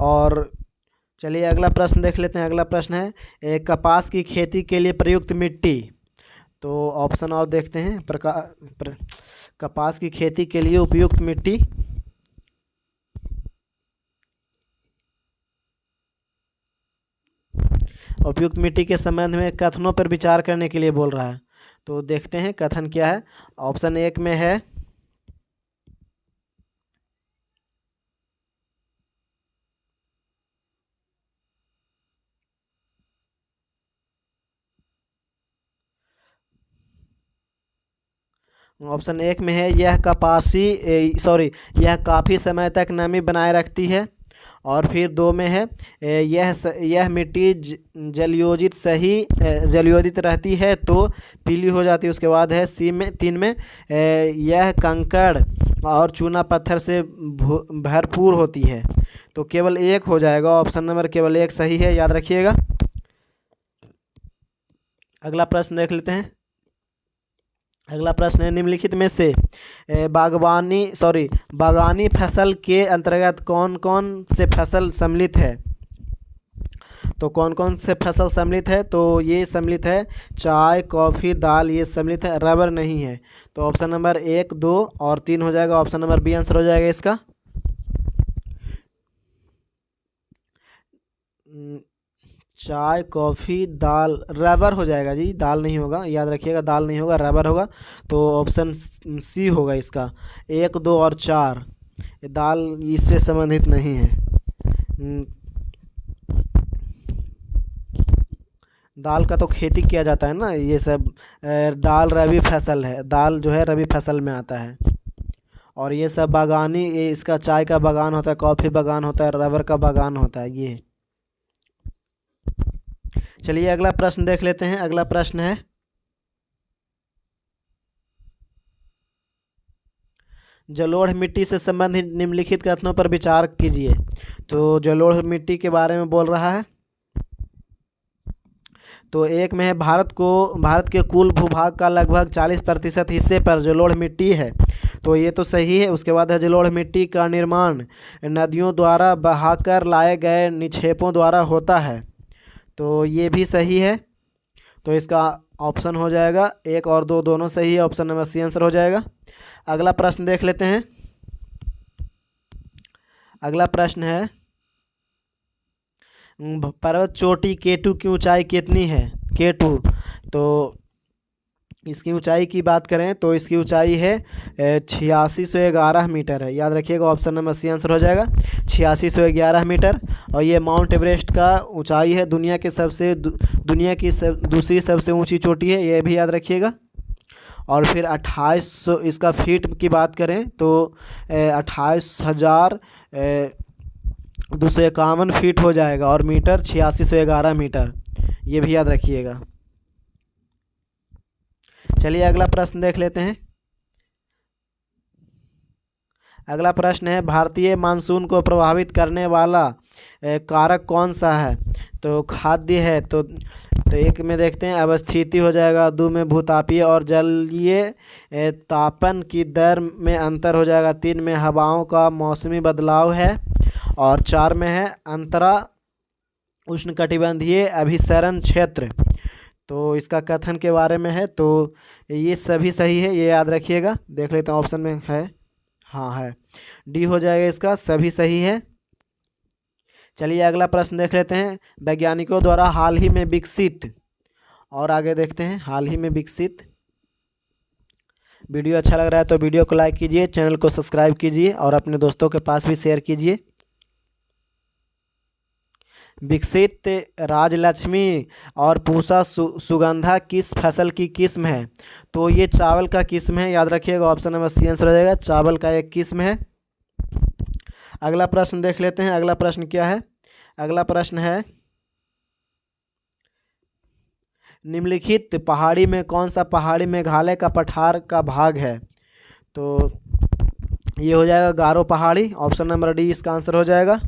और चलिए अगला प्रश्न देख लेते हैं। अगला प्रश्न है, कपास की खेती के लिए प्रयुक्त मिट्टी। तो ऑप्शन और देखते हैं, कपास की खेती के लिए उपयुक्त मिट्टी। उपयुक्त मिट्टी के संबंध में कथनों पर विचार करने के लिए बोल रहा है। तो देखते हैं कथन क्या है। ऑप्शन एक में है, ऑप्शन एक में है, यह यह काफ़ी समय तक नमी बनाए रखती है। और फिर दो में है, यह मिट्टी जलयोजित रहती है तो पीली हो जाती है। उसके बाद है तीन में, यह कंकड़ और चूना पत्थर से भरपूर होती है। तो केवल एक हो जाएगा, ऑप्शन नंबर केवल एक सही है, याद रखिएगा। अगला प्रश्न देख लेते हैं। अगला प्रश्न है, निम्नलिखित में से बागानी फसल के अंतर्गत कौन कौन से फसल सम्मिलित है? तो कौन कौन से फसल सम्मिलित है? तो ये सम्मिलित है चाय, कॉफ़ी, दाल, ये सम्मिलित है, रबर नहीं है। तो ऑप्शन नंबर 1, 2 और 3 हो जाएगा, ऑप्शन नंबर बी आंसर हो जाएगा इसका। चाय, कॉफ़ी, दाल, रबर हो जाएगा जी, दाल नहीं होगा, याद रखिएगा, दाल नहीं होगा, रबर होगा। तो ऑप्शन सी होगा इसका, 1, 2 और 4। दाल इससे संबंधित नहीं है। दाल का तो खेती किया जाता है ना, ये सब दाल रबी फसल है, दाल जो है रबी फसल में आता है। और ये सब बागानी, इसका चाय का बागान होता है, कॉफ़ी बागान होता है, रबर का बागान होता है ये। चलिए अगला प्रश्न देख लेते हैं। अगला प्रश्न है, जलोढ़ मिट्टी से संबंधित निम्नलिखित कथनों पर विचार कीजिए। तो जलोढ़ मिट्टी के बारे में बोल रहा है। तो एक में है, भारत के कुल भूभाग का लगभग 40% हिस्से पर जलोढ़ मिट्टी है। तो ये तो सही है। उसके बाद है, जलोढ़ मिट्टी का निर्माण नदियों द्वारा बहाकर लाए गए निक्षेपों द्वारा होता है। तो ये भी सही है। तो इसका ऑप्शन हो जाएगा 1 और 2 दोनों सही है, ऑप्शन नंबर सी आंसर हो जाएगा। अगला प्रश्न देख लेते हैं। अगला प्रश्न है, पर्वत चोटी केटू की ऊंचाई कितनी है? केटू, तो इसकी ऊंचाई की बात करें तो इसकी ऊंचाई है 8611 मीटर है, याद रखिएगा, ऑप्शन नंबर सी आंसर हो जाएगा 8611 मीटर। और ये माउंट एवरेस्ट का ऊंचाई है, दुनिया की दूसरी सबसे ऊंची चोटी है, ये भी याद रखिएगा। और फिर 2800 इसका फीट की बात करें तो 28,251 फीट हो जाएगा। और मीटर 8611 मीटर, ये भी याद रखिएगा। चलिए अगला प्रश्न देख लेते हैं। अगला प्रश्न है, भारतीय मानसून को प्रभावित करने वाला कारक कौन सा है? तो खाद्य है। तो एक में देखते हैं, अवस्थिति हो जाएगा। 2 में भूतापीय और जलीय तापन की दर में अंतर हो जाएगा। 3 में हवाओं का मौसमी बदलाव है। और 4 में है अंतरा उष्णकटिबंधीय अभिसरण क्षेत्र। तो इसका कथन के बारे में है। तो ये सभी सही है, ये याद रखिएगा। देख लेते हैं ऑप्शन में है, हाँ है, डी हो जाएगा इसका, सभी सही है। चलिए अगला प्रश्न देख लेते हैं। वैज्ञानिकों द्वारा हाल ही में विकसित, और आगे देखते हैं, हाल ही में विकसित। वीडियो अच्छा लग रहा है तो वीडियो को लाइक कीजिए, चैनल को सब्सक्राइब कीजिए और अपने दोस्तों के पास भी शेयर कीजिए। विकसित राजलक्ष्मी और पूसा सुगंधा किस फसल की किस्म है? तो ये चावल का किस्म है, याद रखिएगा। ऑप्शन नंबर सी आंसर हो जाएगा, चावल का एक किस्म है। अगला प्रश्न देख लेते हैं। अगला प्रश्न क्या है? अगला प्रश्न है, निम्नलिखित पहाड़ी में कौन सा पहाड़ी मेघालय का पठार का भाग है? तो ये हो जाएगा गारो पहाड़ी। ऑप्शन नंबर डी इसका आंसर हो जाएगा,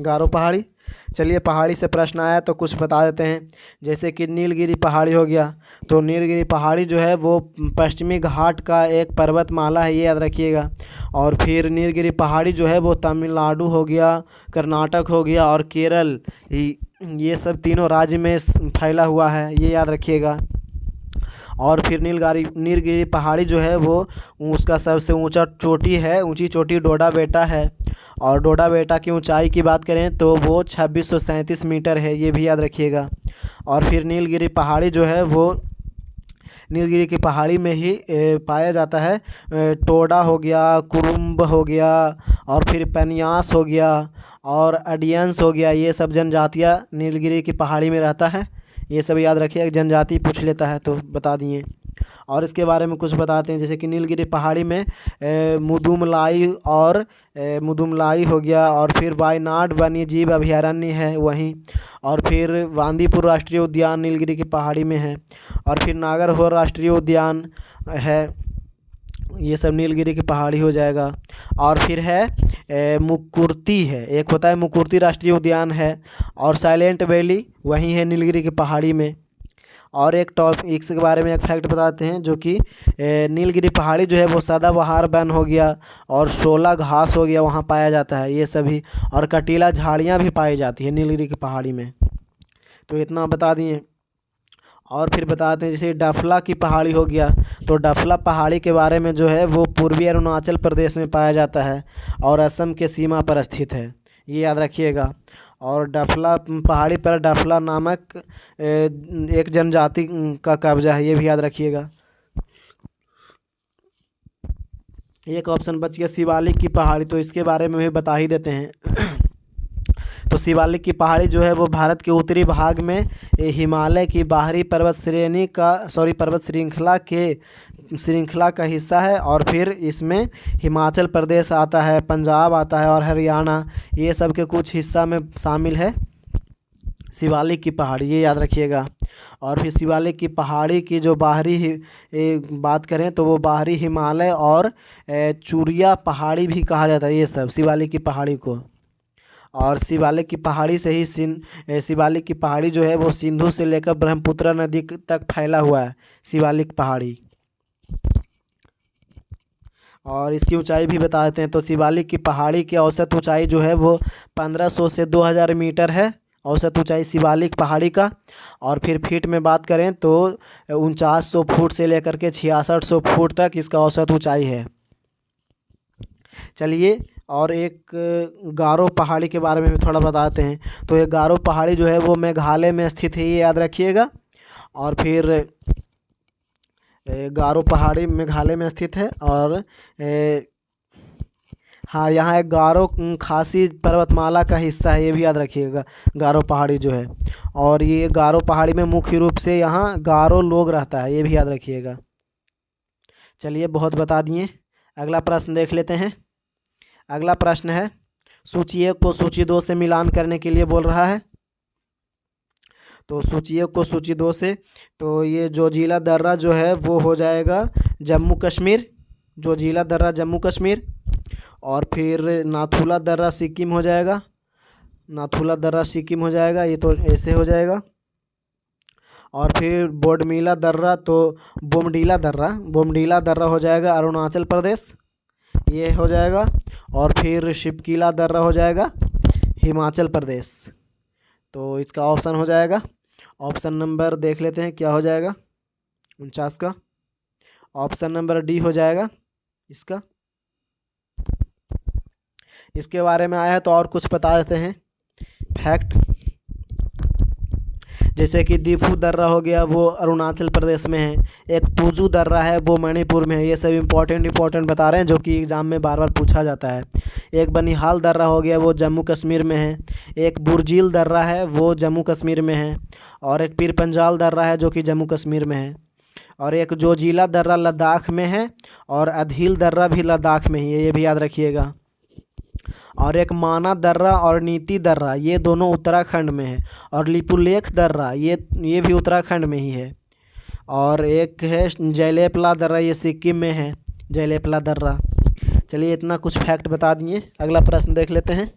गारो पहाड़ी। चलिए, पहाड़ी से प्रश्न आया तो कुछ बता देते हैं। जैसे कि नीलगिरी पहाड़ी हो गया, तो नीलगिरी पहाड़ी जो है वो पश्चिमी घाट का एक पर्वतमाला है, ये याद रखिएगा। और फिर नीलगिरी पहाड़ी जो है वो तमिलनाडु हो गया, कर्नाटक हो गया और केरल, ये सब तीनों राज्य में फैला हुआ है, ये याद रखिएगा। और फिर नीलगिरी पहाड़ी जो है वो उसका सबसे ऊंचा चोटी है, ऊंची चोटी डोडा बेटा है। और डोडा बेटा की ऊंचाई की बात करें तो वो 2637 मीटर है, ये भी याद रखिएगा। और फिर नीलगिरी पहाड़ी जो है वो नीलगिरी की पहाड़ी में ही पाया जाता है। टोडा हो गया, कुरुम्ब हो गया और फिर पनियास हो गया और अडियंस हो गया, ये सब जनजातियाँ नीलगिरी की पहाड़ी में रहता है। ये सब याद रखिए, एक जनजाति पूछ लेता है तो बता दिए। और इसके बारे में कुछ बताते हैं। जैसे कि नीलगिरी पहाड़ी में मुदुमलाई हो गया और फिर वायनाड वन्यजीव अभयारण्य है वहीं। और फिर बांदीपुर राष्ट्रीय उद्यान नीलगिरी की पहाड़ी में है। और फिर नागरहोर राष्ट्रीय उद्यान है, ये सब नीलगिरी की पहाड़ी हो जाएगा। और फिर है मुकुर्ती है, एक होता है मुकुर्ती राष्ट्रीय उद्यान है। और साइलेंट वैली वहीं है नीलगिरी की पहाड़ी में। और एक इसके बारे में एक फैक्ट बताते हैं, जो कि नीलगिरी पहाड़ी जो है वो सदाबहार वन हो गया और 16 घास हो गया वहाँ पाया जाता है, ये सभी। और कटीला झाड़ियाँ भी पाई जाती है नीलगिरी की पहाड़ी में। तो इतना बता दिए। और फिर बताते हैं, जैसे डफला की पहाड़ी हो गया, तो डफला पहाड़ी के बारे में जो है वो पूर्वी अरुणाचल प्रदेश में पाया जाता है और असम के सीमा पर स्थित है, ये याद रखिएगा। और डफला पहाड़ी पर डफला नामक एक जनजाति का कब्जा है, ये भी याद रखिएगा। एक ऑप्शन बच गया शिवालिक की पहाड़ी, तो इसके बारे में भी बता ही देते हैं। तो शिवालिक की पहाड़ी जो है वो भारत के उत्तरी भाग में हिमालय की बाहरी पर्वत श्रृंखला का हिस्सा है। और फिर इसमें हिमाचल प्रदेश आता है, पंजाब आता है और हरियाणा, ये सब के कुछ हिस्सा में शामिल है शिवालिक की पहाड़ी, ये याद रखिएगा। और फिर शिवालिक की पहाड़ी की जो बाहरी बात करें तो वो बाहरी हिमालय और चूरिया पहाड़ी भी कहा जाता है, ये सब शिवालिक की पहाड़ी को। और शिवालिक की पहाड़ी से ही शिवालिक की पहाड़ी जो है वो सिंधु से लेकर ब्रह्मपुत्र नदी तक फैला हुआ है, शिवालिक पहाड़ी। और इसकी ऊंचाई भी बता देते हैं। तो शिवालिक की पहाड़ी की औसत ऊंचाई जो है वो 1500 से 2000 मीटर है, औसत ऊंचाई शिवालिक पहाड़ी का। और फिर फीट में बात करें तो 4900 फुट से लेकर के 6600 फुट तक इसका औसत ऊंचाई है। चलिए, और एक गारो पहाड़ी के बारे में भी थोड़ा बताते हैं। तो ये गारो पहाड़ी जो है वो मेघालय में स्थित है, ये याद रखिएगा। और फिर गारो पहाड़ी मेघालय में स्थित है। और हाँ, यहाँ एक गारो खासी पर्वतमाला का हिस्सा है, ये भी याद रखिएगा, गारो पहाड़ी जो है। और ये गारो पहाड़ी में मुख्य रूप से यहाँ गारो लोग रहता है, ये भी याद रखिएगा। चलिए, बहुत बता दिए। अगला प्रश्न देख लेते हैं। अगला प्रश्न है, सूची 1 को सूची 2 से मिलान करने के लिए बोल रहा है। तो सूची 1 को सूची 2 से, तो ये जोजिला दर्रा जो है वो हो जाएगा जम्मू कश्मीर, जोजिला दर्रा जम्मू कश्मीर। और फिर नाथुला दर्रा सिक्किम हो जाएगा, नाथुला दर्रा सिक्किम हो जाएगा, ये तो ऐसे हो जाएगा। और फिर बोडमिला दर्रा, तो बोमडीला दर्रा हो जाएगा अरुणाचल प्रदेश, ये हो जाएगा। और फिर शिपकीला दर्रा हो जाएगा हिमाचल प्रदेश। तो इसका ऑप्शन हो जाएगा, ऑप्शन नंबर देख लेते हैं क्या हो जाएगा 49 का। ऑप्शन नंबर डी हो जाएगा इसका। इसके बारे में आया है तो और कुछ बता देते हैं फैक्ट। जैसे कि दीफू दर्रा हो गया, वो अरुणाचल प्रदेश में है। एक तुजू दर्रा है, वो मणिपुर में है। ये सब इंपॉर्टेंट बता रहे हैं जो कि एग्ज़ाम में बार बार पूछा जाता है। एक बनिहाल दर्रा हो गया, वो जम्मू कश्मीर में है। एक बुर्जील दर्रा है, वो जम्मू कश्मीर में है। और एक पीर पंजाल दर्रा है जो कि जम्मू कश्मीर में है। और एक जोजिला दर्रा लद्दाख में है, और अधील दर्रा भी लद्दाख में ही है, ये भी याद रखिएगा। और एक माना दर्रा और नीति दर्रा, ये दोनों उत्तराखंड में है। और लिपुलेख दर्रा, ये भी उत्तराखंड में ही है। और एक है जयलेपला दर्रा, ये सिक्किम में है, जयलेपला दर्रा। चलिए इतना कुछ फैक्ट बता दिए। अगला प्रश्न देख लेते हैं।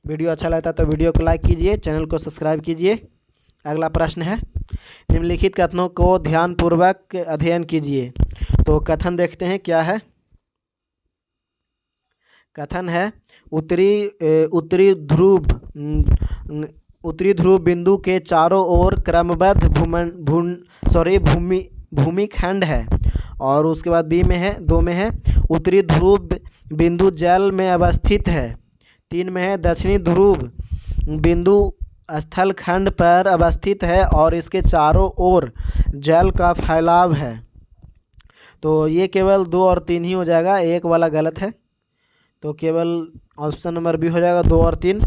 वीडियो अच्छा लगता है तो वीडियो को लाइक कीजिए, चैनल को सब्सक्राइब कीजिए। अगला प्रश्न है, निम्नलिखित कथनों को ध्यानपूर्वक अध्ययन कीजिए। तो कथन देखते हैं क्या है। कथन है, उत्तरी ध्रुव बिंदु के चारों ओर क्रमबद्ध भूमिखंड है। और उसके बाद बी में है, 2 में है, उत्तरी ध्रुव बिंदु जल में अवस्थित है। 3 में है, दक्षिणी ध्रुव बिंदु स्थल खंड पर अवस्थित है और इसके चारों ओर जल का फैलाव है। तो ये केवल 2 और 3 ही हो जाएगा, एक वाला गलत है। तो केवल ऑप्शन नंबर बी हो जाएगा, 2 और 3।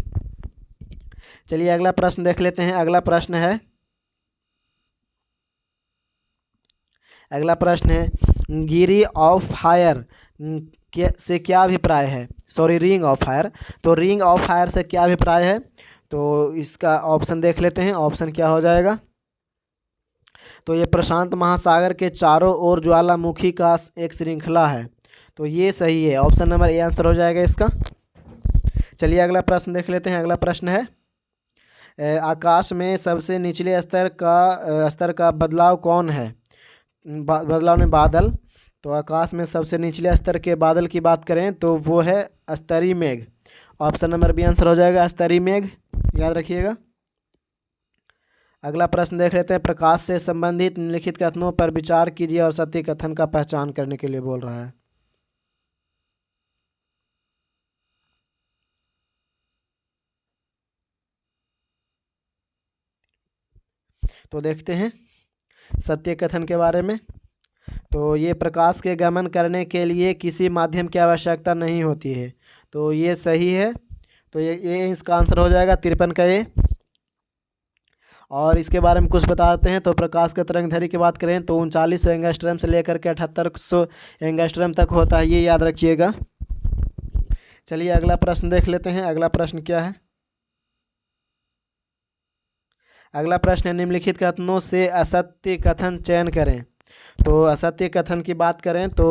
चलिए अगला प्रश्न देख लेते हैं। अगला प्रश्न है गिरी ऑफ फायर से क्या अभिप्राय है। Sorry, ring of fire. तो रिंग ऑफ फायर से क्या अभिप्राय है, तो इसका ऑप्शन देख लेते हैं। ऑप्शन क्या हो जाएगा, तो ये प्रशांत महासागर के चारों ओर ज्वालामुखी का एक श्रृंखला है। तो ये सही है, ऑप्शन नंबर ए आंसर हो जाएगा इसका। चलिए अगला प्रश्न देख लेते हैं। अगला प्रश्न है, आकाश में सबसे निचले स्तर का बदलाव कौन है। बदलाव में बादल। तो आकाश में सबसे निचले स्तर के बादल की बात करें तो वो है स्तरीय मेघ। ऑप्शन नंबर बी आंसर हो जाएगा, स्तरीय मेघ, याद रखिएगा। अगला प्रश्न देख लेते हैं। प्रकाश से संबंधित निम्नलिखित कथनों पर विचार कीजिए और सत्य कथन का पहचान करने के लिए बोल रहा है। तो देखते हैं सत्य कथन के बारे में। तो ये प्रकाश के गमन करने के लिए किसी माध्यम की आवश्यकता नहीं होती है। तो ये सही है। तो ये इसका आंसर हो जाएगा 53 का ये। और इसके बारे में कुछ बताते हैं। तो प्रकाश के तरंगदैर्घ्य की बात करें तो 3900 एंगस्ट्रॉम से लेकर के 7800 एंगस्ट्रॉम तक होता है, ये याद रखिएगा। चलिए अगला प्रश्न देख लेते हैं। अगला प्रश्न क्या है। अगला प्रश्न है, निम्नलिखित कथनों से असत्य कथन चयन करें। तो असत्य कथन की बात करें तो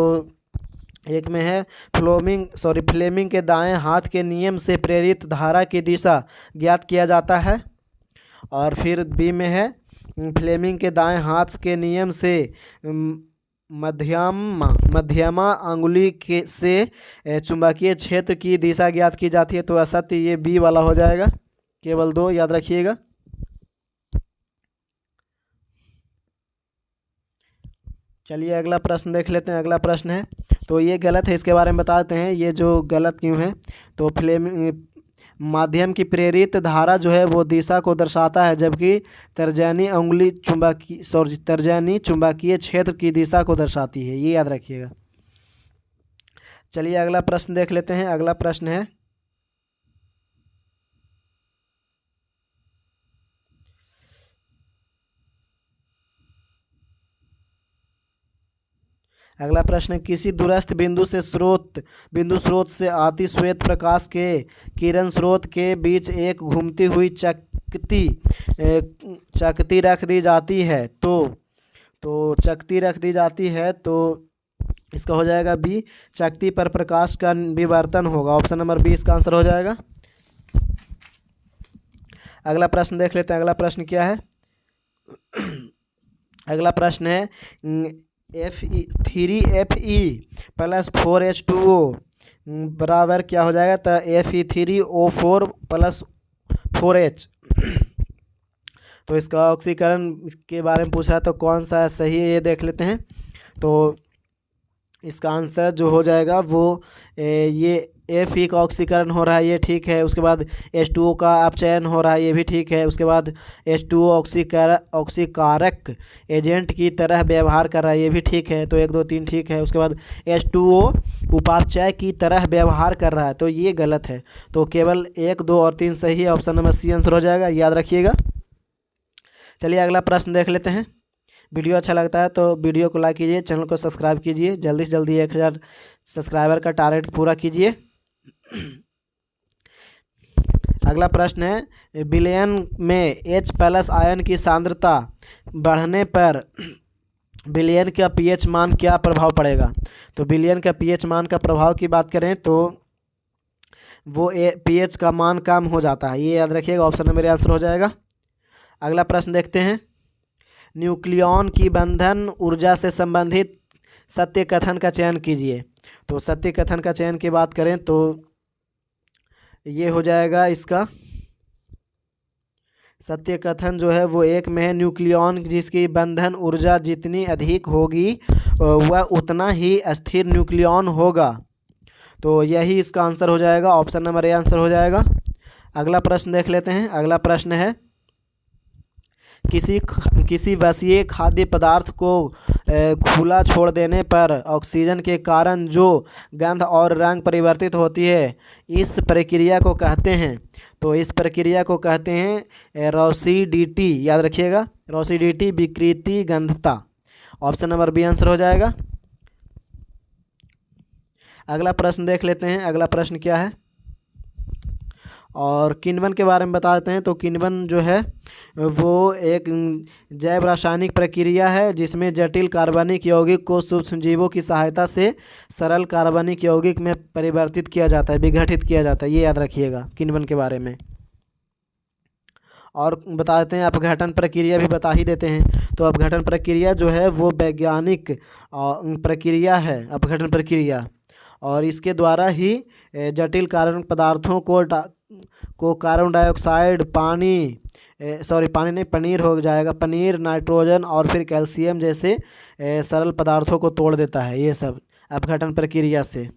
एक में है, फ्लेमिंग के दाएं हाथ के नियम से प्रेरित धारा की दिशा ज्ञात किया जाता है। और फिर बी में है, फ्लेमिंग के दाएं हाथ के नियम से मध्यमा अंगुली से चुंबकीय क्षेत्र की दिशा ज्ञात की जाती है। तो असत्य ये बी वाला हो जाएगा, केवल 2 याद रखिएगा। चलिए अगला प्रश्न देख लेते हैं। अगला प्रश्न है, तो ये गलत है, इसके बारे में बताते हैं ये जो गलत क्यों है। तो माध्यम की प्रेरित धारा जो है वो दिशा को दर्शाता है, जबकि तर्जनी चुंबकीय क्षेत्र की दिशा को दर्शाती है, ये याद रखिएगा। चलिए अगला प्रश्न देख लेते हैं। अगला प्रश्न है, अगला प्रश्न है, किसी दूरस्थ बिंदु स्रोत से आती श्वेत प्रकाश के किरण स्रोत के बीच एक घूमती हुई चकती रख दी जाती है। तो चकती रख दी जाती है, तो इसका हो जाएगा बी, चकती पर प्रकाश का विवर्तन होगा। ऑप्शन नंबर बी इसका आंसर हो जाएगा। अगला प्रश्न देख लेते हैं। अगला प्रश्न क्या है। अगला प्रश्न है, 3Fe प्लस 4H2O बराबर क्या हो जाएगा। तो Fe3O4 प्लस 4H। तो इसका ऑक्सीकरण के बारे में पूछ रहा है, तो कौन सा सही है ये देख लेते हैं। तो इसका आंसर जो हो जाएगा वो ये Fe का ऑक्सीकरण हो रहा है, ये ठीक है। उसके बाद H2O का अपचयन हो रहा है, ये भी ठीक है। उसके बाद H2O ऑक्सीकारक एजेंट की तरह व्यवहार कर रहा है, ये भी ठीक है। तो 1 2 3 ठीक है। उसके बाद H2O उपापचय की तरह व्यवहार कर रहा है, तो ये गलत है। तो केवल 1 2 और 3 सही है। ऑप्शन नंबर सी आंसर हो जाएगा, याद रखिएगा। चलिए अगला प्रश्न देख लेते हैं। वीडियो अच्छा लगता है तो वीडियो को लाइक कीजिए, चैनल को सब्सक्राइब कीजिए, जल्दी से जल्दी 1000 सब्सक्राइबर का टारगेट पूरा कीजिए। अगला प्रश्न है, विलयन में H+ आयन की सांद्रता बढ़ने पर विलयन का pH मान क्या प्रभाव पड़ेगा। तो विलयन का pH मान का प्रभाव की बात करें तो वो pH का मान कम हो जाता है, ये याद रखिएगा। ऑप्शन नंबर आंसर हो जाएगा। अगला प्रश्न देखते हैं, न्यूक्लियॉन की बंधन ऊर्जा से संबंधित सत्य कथन का चयन कीजिए। तो सत्य कथन का चयन की बात करें तो ये हो जाएगा, इसका सत्य कथन जो है वो एक में है, न्यूक्लियॉन जिसकी बंधन ऊर्जा जितनी अधिक होगी वह उतना ही स्थिर न्यूक्लियॉन होगा। तो यही इसका आंसर हो जाएगा। ऑप्शन नंबर ए आंसर हो जाएगा। अगला प्रश्न देख लेते हैं। अगला प्रश्न है, किसी वसीय खाद्य पदार्थ को खुला छोड़ देने पर ऑक्सीजन के कारण जो गंध और रंग परिवर्तित होती है, इस प्रक्रिया को कहते हैं। तो इस प्रक्रिया को कहते हैं रोसिडिटी, याद रखिएगा, रोसिडिटी विकृति गंधता। ऑप्शन नंबर बी आंसर हो जाएगा। अगला प्रश्न देख लेते हैं। अगला प्रश्न क्या है, और किण्वन के बारे में बता देते हैं। तो किण्वन जो है वो एक जैव रासायनिक प्रक्रिया है जिसमें जटिल कार्बनिक यौगिक को सूक्ष्मजीवों की सहायता से सरल कार्बनिक यौगिक में परिवर्तित किया जाता है, विघटित किया जाता है, ये याद रखिएगा किण्वन के बारे में। और बता देते हैं, अपघटन प्रक्रिया भी बता ही देते हैं। तो अपघटन प्रक्रिया जो है वो वैज्ञानिक प्रक्रिया है, अपघटन प्रक्रिया, और इसके द्वारा ही जटिल कार्बनिक पदार्थों को कार्बन डाइऑक्साइड, पानी नहीं, पनीर हो जाएगा, पनीर, नाइट्रोजन और फिर कैल्शियम जैसे सरल पदार्थों को तोड़ देता है, ये सब अपघटन प्रक्रिया से।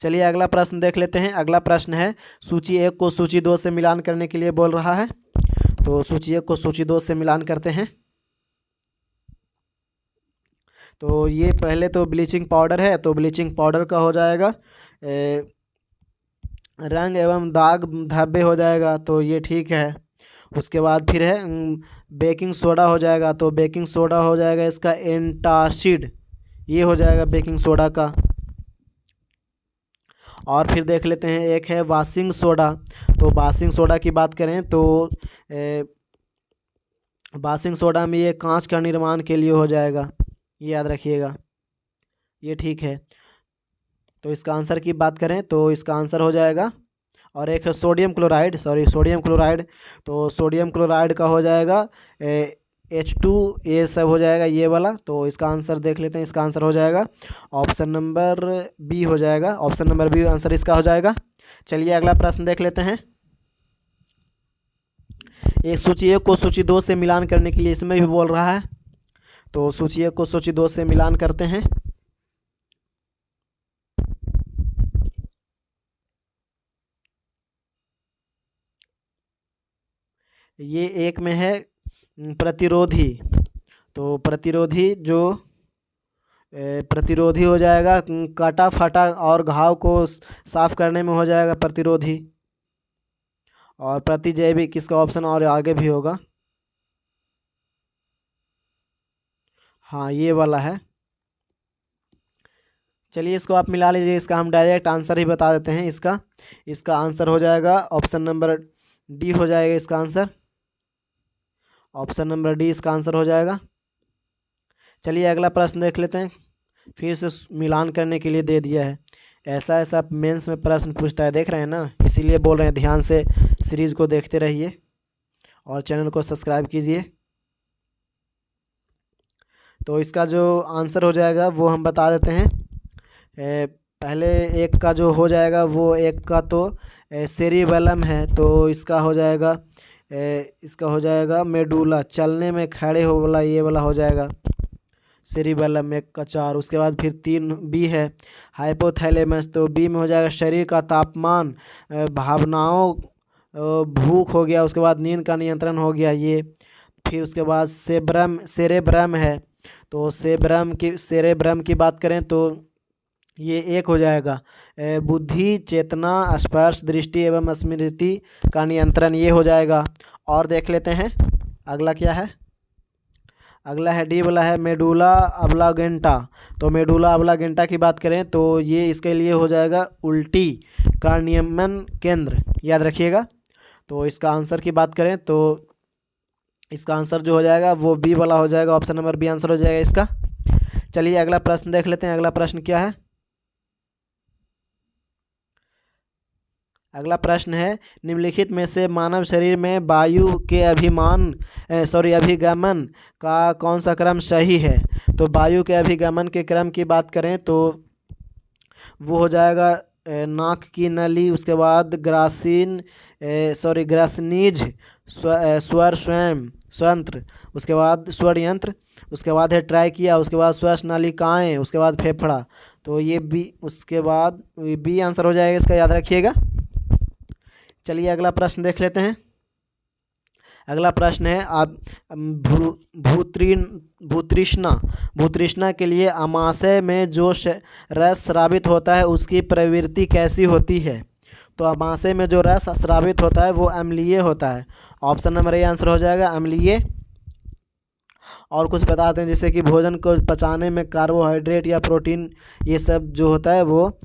चलिए अगला प्रश्न देख लेते हैं। अगला प्रश्न है, सूची 1 को सूची 2 से मिलान करने के लिए बोल रहा है। तो सूची 1 को सूची 2 से मिलान करते हैं। तो ये पहले तो ब्लीचिंग पाउडर है, तो ब्लीचिंग पाउडर का हो जाएगा रंग एवं दाग धब्बे हो जाएगा, तो ये ठीक है। उसके बाद फिर है बेकिंग सोडा हो जाएगा, तो बेकिंग सोडा हो जाएगा इसका एंटासिड, ये हो जाएगा बेकिंग सोडा का। और फिर देख लेते हैं, एक है वाशिंग सोडा। तो वाशिंग सोडा की बात करें तो वाशिंग सोडा में ये कांच का निर्माण के लिए हो जाएगा, ये याद रखिएगा, ये ठीक है। तो इसका आंसर की बात करें तो इसका आंसर हो जाएगा। और एक है सोडियम क्लोराइड, तो सोडियम क्लोराइड का हो जाएगा H2, ये सब हो जाएगा ये वाला। तो इसका आंसर देख लेते हैं, इसका आंसर हो जाएगा ऑप्शन नंबर बी हो जाएगा। ऑप्शन नंबर बी आंसर इसका हो जाएगा। चलिए अगला प्रश्न देख लेते हैं। एक सूची 1 को सूची 2 से मिलान करने के लिए इसमें भी बोल रहा है। तो सूची 1 को सूची 2 से मिलान करते हैं। ये एक में है प्रतिरोधी, तो प्रतिरोधी हो जाएगा, काटा फटा और घाव को साफ करने में हो जाएगा प्रतिरोधी। और प्रतिजैविक, इसका ऑप्शन और आगे भी होगा, हाँ ये वाला है। चलिए इसको आप मिला लीजिए, इसका हम डायरेक्ट आंसर ही बता देते हैं। इसका आंसर हो जाएगा ऑप्शन नंबर डी हो जाएगा इसका आंसर। ऑप्शन नंबर डी इसका आंसर हो जाएगा। चलिए अगला प्रश्न देख लेते हैं। फिर से मिलान करने के लिए दे दिया है, ऐसा मेंस में प्रश्न पूछता है, देख रहे हैं ना, इसीलिए बोल रहे हैं ध्यान से सीरीज़ को देखते रहिए और चैनल को सब्सक्राइब कीजिए। तो इसका जो आंसर हो जाएगा वो हम बता देते हैं। पहले एक का जो हो जाएगा वो एक का तो सेरिबैलम है, तो इसका हो जाएगा मेडुला, चलने में खड़े हो वाला, ये वाला हो जाएगा सेरिबेलम एक का 4। उसके बाद फिर 3 बी है हाइपोथैलेमस, तो बी में हो जाएगा शरीर का तापमान, भावनाओं, भूख हो गया। उसके बाद नींद का नियंत्रण हो गया ये। फिर उसके बाद सेरेब्रम है, तो सेरेब्रम की बात करें तो ये एक हो जाएगा बुद्धि, चेतना, स्पर्श, दृष्टि एवं स्मृति का नियंत्रण, ये हो जाएगा। और देख लेते हैं अगला क्या है। अगला है डी वाला है मेडुला अब्लागेंटा। तो मेडुला अब्लागेंटा की बात करें तो ये इसके लिए हो जाएगा उल्टी का नियमन केंद्र, याद रखिएगा। तो इसका आंसर की बात करें तो इसका आंसर जो हो जाएगा वो बी वाला हो जाएगा, ऑप्शन नंबर बी आंसर हो जाएगा इसका। चलिए अगला प्रश्न देख लेते हैं। अगला प्रश्न क्या है। अगला प्रश्न है निम्नलिखित में से मानव शरीर में वायु के अभिगमन का कौन सा क्रम सही है। तो वायु के अभिगमन के क्रम की बात करें तो वो हो जाएगा नाक की नली, उसके बाद ग्रासनीज, स्वर स्वयंत्र, उसके बाद स्वर यंत्र, उसके बाद है ट्रैकिया, उसके बाद श्वास नालिकाएँ, उसके बाद फेफड़ा। तो ये बी, उसके बाद बी आंसर हो जाएगा इसका, याद रखिएगा। चलिए अगला प्रश्न देख लेते हैं। अगला प्रश्न है आप भूतृष्णा के लिए अमाशय में जो रस स्रावित होता है उसकी प्रवृत्ति कैसी होती है। तो अमाशय में जो रस स्रावित होता है वो अम्लीय होता है, ऑप्शन नंबर ए आंसर हो जाएगा अम्लीय। और कुछ बताते हैं जैसे कि भोजन को पचाने में कार्बोहाइड्रेट या प्रोटीन, ये सब जो होता है वो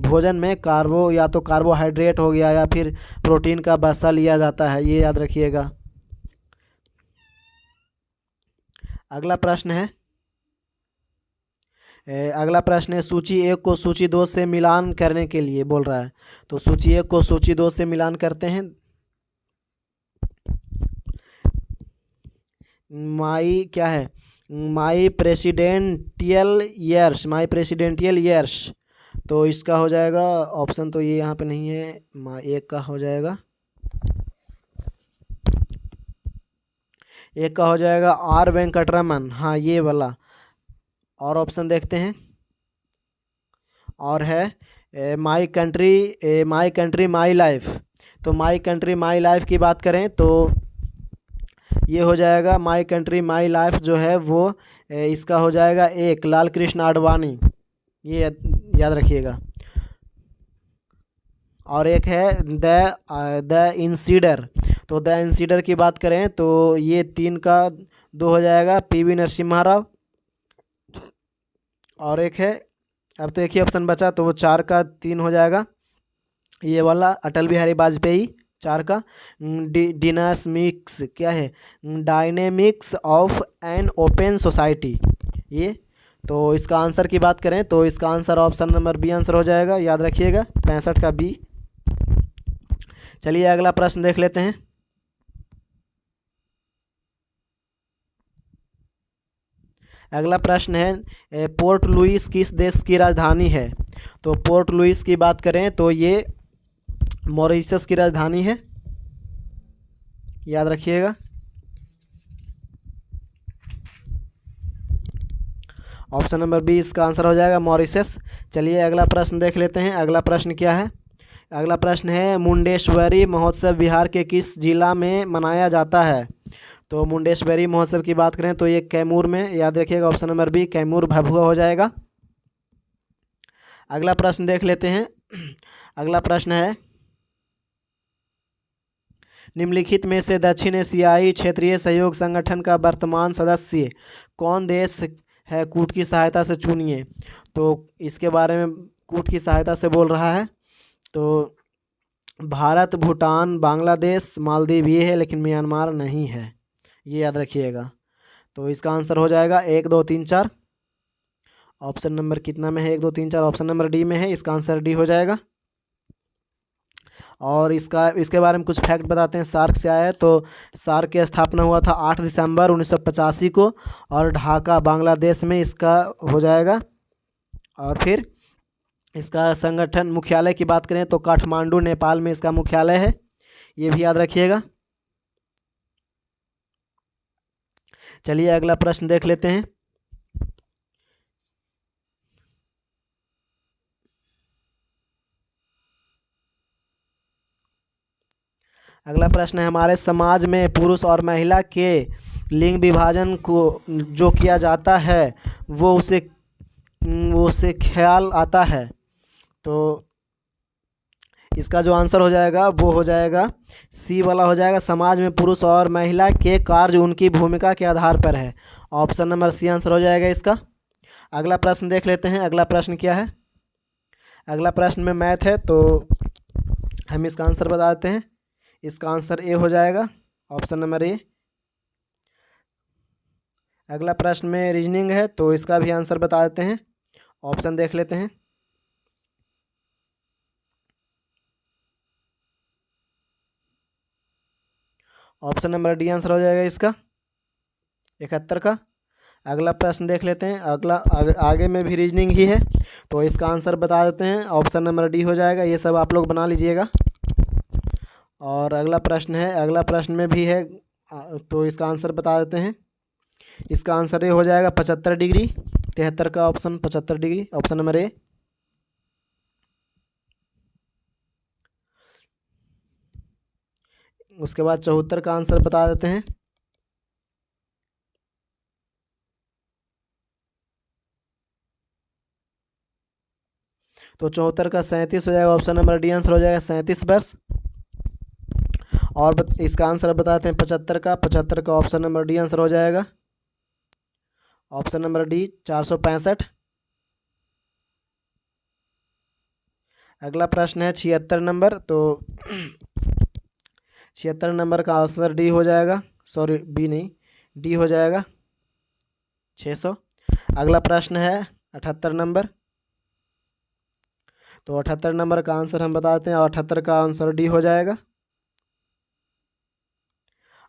भोजन में कार्बोहाइड्रेट हो गया या फिर प्रोटीन का बसा लिया जाता है, ये याद रखिएगा। अगला प्रश्न है सूची 1 को सूची 2 से मिलान करने के लिए बोल रहा है। तो सूची 1 को सूची 2 से मिलान करते हैं। माई प्रेसिडेंटियल ईयर्स, तो इसका हो जाएगा ऑप्शन, तो ये यहाँ पे नहीं है, एक का हो जाएगा आर वेंकटरमन, हाँ ये वाला। और ऑप्शन देखते हैं। और है माई कंट्री माई लाइफ। तो माई कंट्री माई लाइफ की बात करें तो ये हो जाएगा माई कंट्री माई लाइफ जो है वो इसका हो जाएगा एक लाल कृष्ण आडवाणी, ये याद रखिएगा। और एक है द इंसीडर। तो द इंसीडर की बात करें तो ये 3 का 2 हो जाएगा पीवी नरसिम्हा राव। और एक है, अब तो एक ही ऑप्शन बचा तो वो 4 का 3 हो जाएगा, ये वाला अटल बिहारी वाजपेयी 4 का। Dynamics of an open society, ये। तो इसका आंसर की बात करें तो इसका answer option number B answer हो जाएगा, याद रखिएगा 65 का बी। चलिए अगला प्रश्न देख लेते हैं। अगला प्रश्न है पोर्ट लुइस किस देश की राजधानी है। तो पोर्ट लुइस की बात करें तो ये मॉरिशस की राजधानी है, याद रखिएगा। ऑप्शन नंबर बी इसका आंसर हो जाएगा मॉरिशस। चलिए अगला प्रश्न देख लेते हैं। अगला प्रश्न क्या है। अगला प्रश्न है मुंडेश्वरी महोत्सव बिहार के किस जिला में मनाया जाता है। तो मुंडेश्वरी महोत्सव की बात करें तो ये कैमूर में, याद रखिएगा option number B Kaimur Bhabua हो जाएगा। अगला प्रश्न देख लेते हैं। अगला प्रश्न है निम्नलिखित में से दक्षिण एशियाई क्षेत्रीय सहयोग संगठन का वर्तमान सदस्य कौन देश है, कूट की सहायता से चुनिए। तो इसके बारे में कूट की सहायता से बोल रहा है। तो भारत, भूटान, बांग्लादेश, मालदीव ये है, लेकिन म्यांमार नहीं है, ये याद रखिएगा। तो इसका आंसर हो जाएगा 1 2 3 4। ऑप्शन नंबर कितना में है 1 2 3 4, ऑप्शन नंबर डी में है, इसका आंसर डी हो जाएगा। और इसके बारे में कुछ फैक्ट बताते हैं। सार्क से आया है, तो सार्क की स्थापना हुआ था 8 दिसंबर 1985 को और ढाका बांग्लादेश में इसका हो जाएगा। और फिर इसका संगठन मुख्यालय की बात करें तो काठमांडू नेपाल में इसका मुख्यालय है, ये भी याद रखिएगा। चलिए अगला प्रश्न देख लेते हैं। अगला प्रश्न है, हमारे समाज में पुरुष और महिला के लिंग विभाजन को जो किया जाता है वो उसे ख्याल आता है। तो इसका जो आंसर हो जाएगा वो हो जाएगा सी वाला हो जाएगा, समाज में पुरुष और महिला के कार्य उनकी भूमिका के आधार पर है। ऑप्शन नंबर सी आंसर हो जाएगा इसका। अगला प्रश्न देख लेते हैं। अगला प्रश्न क्या है? अगला प्रश्न में मैथ है, तो हम इसका आंसर बता देते हैं। इसका आंसर ए हो जाएगा, ऑप्शन नंबर ए। अगला प्रश्न में रीजनिंग है, तो इसका भी आंसर बता देते हैं। ऑप्शन देख लेते हैं। ऑप्शन नंबर डी आंसर हो जाएगा इसका 71 का। अगला प्रश्न देख लेते हैं। आगे में भी रीजनिंग ही है, तो इसका आंसर बता देते हैं। ऑप्शन नंबर डी हो जाएगा। ये सब आप लोग बना लीजिएगा। और अगला प्रश्न है, अगला प्रश्न में भी है, तो इसका आंसर बता देते हैं। इसका आंसर ये हो जाएगा 75 डिग्री। 73 का option 75 degree, option number A. उसके बाद 74 का आंसर बता देते हैं। तो 74 का 37 हो जाएगा, ऑप्शन नंबर डी आंसर हो जाएगा 37 वर्ष। और इसका आंसर बताते हैं 75 का। 75 का ऑप्शन नंबर डी आंसर हो जाएगा, ऑप्शन नंबर डी 465। अगला प्रश्न है 76 नंबर, तो 76 नंबर का आंसर डी हो जाएगा, सॉरी बी नहीं, डी हो जाएगा 600। अगला प्रश्न है 78 नंबर, तो 78 नंबर का आंसर हम बताते हैं, और 78 का आंसर डी हो जाएगा।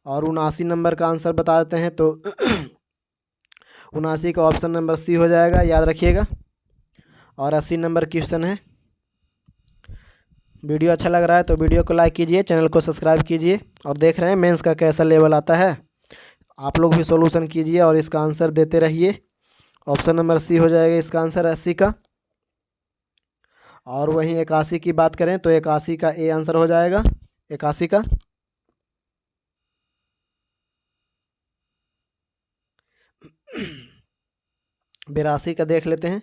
और 79 नंबर का आंसर बता देते हैं, तो 79 का ऑप्शन नंबर सी हो जाएगा, याद रखिएगा। और 80 नंबर क्वेश्चन है। वीडियो अच्छा लग रहा है तो वीडियो को लाइक कीजिए, चैनल को सब्सक्राइब कीजिए। और देख रहे हैं मेंस का कैसा लेवल आता है, आप लोग भी सॉल्यूशन कीजिए और इसका आंसर देते रहिए। ऑप्शन नंबर सी हो जाएगा इसका आंसर 80 का। और वहीं 81 की बात करें तो 81 का ए आंसर हो जाएगा, 81 का। बिरासी का देख लेते हैं।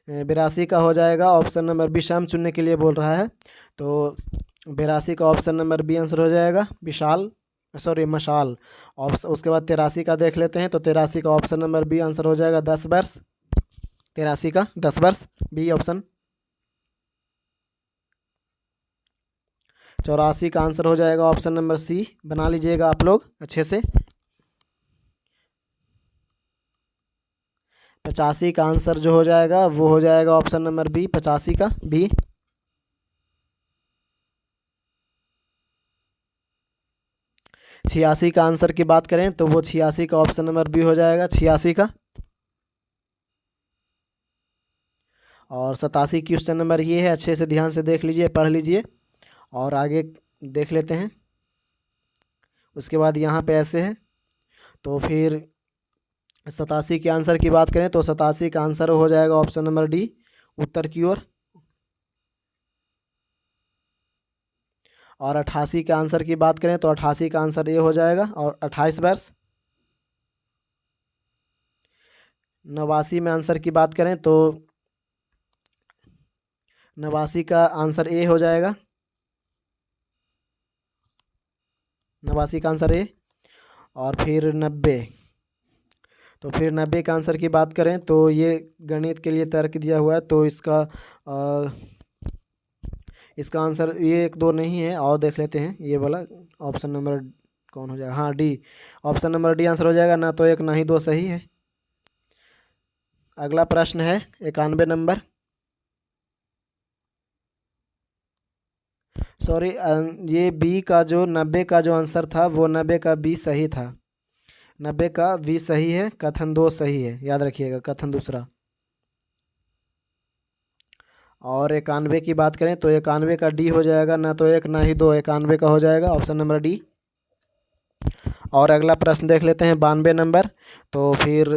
82 का हो जाएगा ऑप्शन नंबर बी, शाम चुनने के लिए बोल रहा है, तो 82 का ऑप्शन नंबर बी आंसर हो जाएगा, विशाल, सॉरी मशाल। और उसके बाद 83 का देख लेते हैं, तो 83 का ऑप्शन नंबर बी आंसर हो जाएगा 10 वर्ष। 83 का 10 वर्ष, बी ऑप्शन। 84 का आंसर हो जाएगा ऑप्शन नंबर सी, बना लीजिएगा आप लोग अच्छे से। 85 का आंसर जो हो जाएगा वो हो जाएगा ऑप्शन नंबर बी, 85 का बी। 86 का आंसर की बात करें तो वो 86 का ऑप्शन नंबर बी हो जाएगा, 86 का। और 87 क्वेश्चन नंबर ये है, अच्छे से ध्यान से देख लीजिए, पढ़ लीजिए और आगे देख लेते हैं। उसके बाद यहाँ पे ऐसे है, तो फिर 87 के आंसर की बात करें तो 87 का आंसर हो जाएगा ऑप्शन नंबर डी, उत्तर की ओर। और 88 के आंसर की बात करें तो 88 का आंसर ये हो जाएगा, और 28 वर्ष। 89 में आंसर की बात करें तो 89 का आंसर ए हो जाएगा, 89 का आंसर ए। और फिर 90, तो फिर 90 का आंसर की बात करें तो ये गणित के लिए तर्क दिया हुआ है, तो इसका आंसर ये 1 2 नहीं है, और देख लेते हैं ये वाला ऑप्शन नंबर कौन हो जाएगा, हाँ D, option number D answer हो जाएगा। ना तो 1 ना ही 2 सही है। अगला प्रश्न है 91 नंबर, सॉरी ये बी का जो 90 का जो आंसर था वो 90 का बी सही था, 90 का बी सही है, कथन 2 सही है, याद रखिएगा, कथन दूसरा। और 91 की बात करें तो 91 का डी हो जाएगा, ना तो 1 ना ही 2, 91 का हो जाएगा, ऑप्शन नंबर डी। और अगला प्रश्न देख लेते हैं 92 नंबर। तो फिर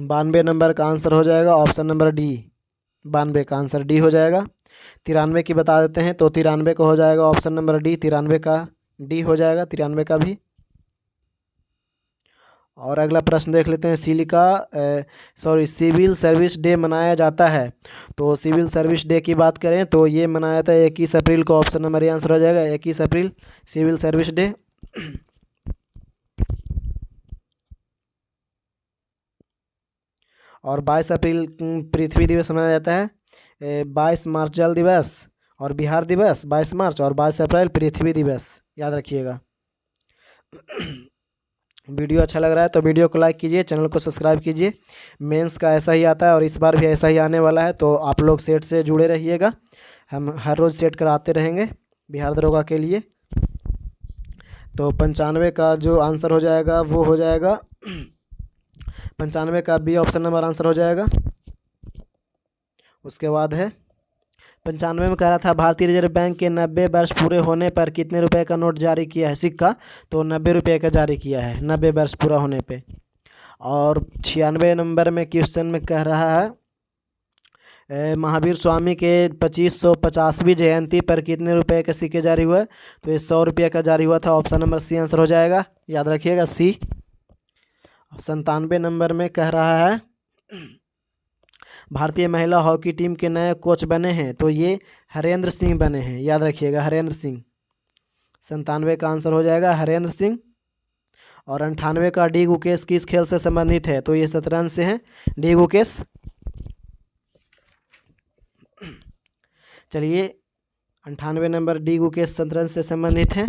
92 नंबर का आंसर हो जाएगा ऑप्शन नंबर डी। 92 का आंसर डी हो जाएगा। 93 की बता देते हैं, तो 93 का हो जाएगा ऑप्शन नंबर डी। 93 का डी हो जाएगा, 93 का भी। और अगला प्रश्न देख लेते हैं सिविल सर्विस डे मनाया जाता है। तो सिविल सर्विस डे की बात करें तो ये मनाया जाता है 21 अप्रैल को। ऑप्शन नंबर ए आंसर हो जाएगा 21 अप्रैल सिविल सर्विस डे। और 22 अप्रैल पृथ्वी दिवस मनाया जाता है। 22 मार्च जल दिवस और बिहार दिवस 22 मार्च, और 22 अप्रैल पृथ्वी दिवस, याद रखिएगा। वीडियो अच्छा लग रहा है तो वीडियो को लाइक कीजिए, चैनल को सब्सक्राइब कीजिए। मेंस का ऐसा ही आता है और इस बार भी ऐसा ही आने वाला है, तो आप लोग सेट से जुड़े रहिएगा। हम हर रोज़ सेट कराते रहेंगे बिहार दरोगा के लिए। तो 95 का जो आंसर हो जाएगा वो हो जाएगा 95 का बी ऑप्शन नंबर आंसर हो जाएगा। उसके बाद है 95 में कह रहा था भारतीय रिजर्व बैंक के 90 वर्ष पूरे होने पर कितने रुपए का नोट जारी किया है, सिक्का। तो 90 रुपये का जारी किया है 90 वर्ष पूरा होने पे। और 96 नंबर में क्वेश्चन में कह रहा है महावीर स्वामी के 2550वीं जयंती पर कितने रुपए के सिक्के जारी हुए। तो ये 100 रुपये का जारी हुआ था। ऑप्शन नंबर सी आंसर हो जाएगा, याद रखिएगा सी। 97 नंबर में कह रहा है भारतीय महिला हॉकी टीम के नए कोच बने हैं। तो ये हरेंद्र सिंह बने हैं, याद रखिएगा हरेंद्र सिंह। 97 का आंसर हो जाएगा हरेंद्र सिंह। और 98 का डी गुकेश किस खेल से संबंधित है। तो ये शतरंज से है डी गुकेश। चलिए 98 नंबर डी गुकेश शतरंज से संबंधित है।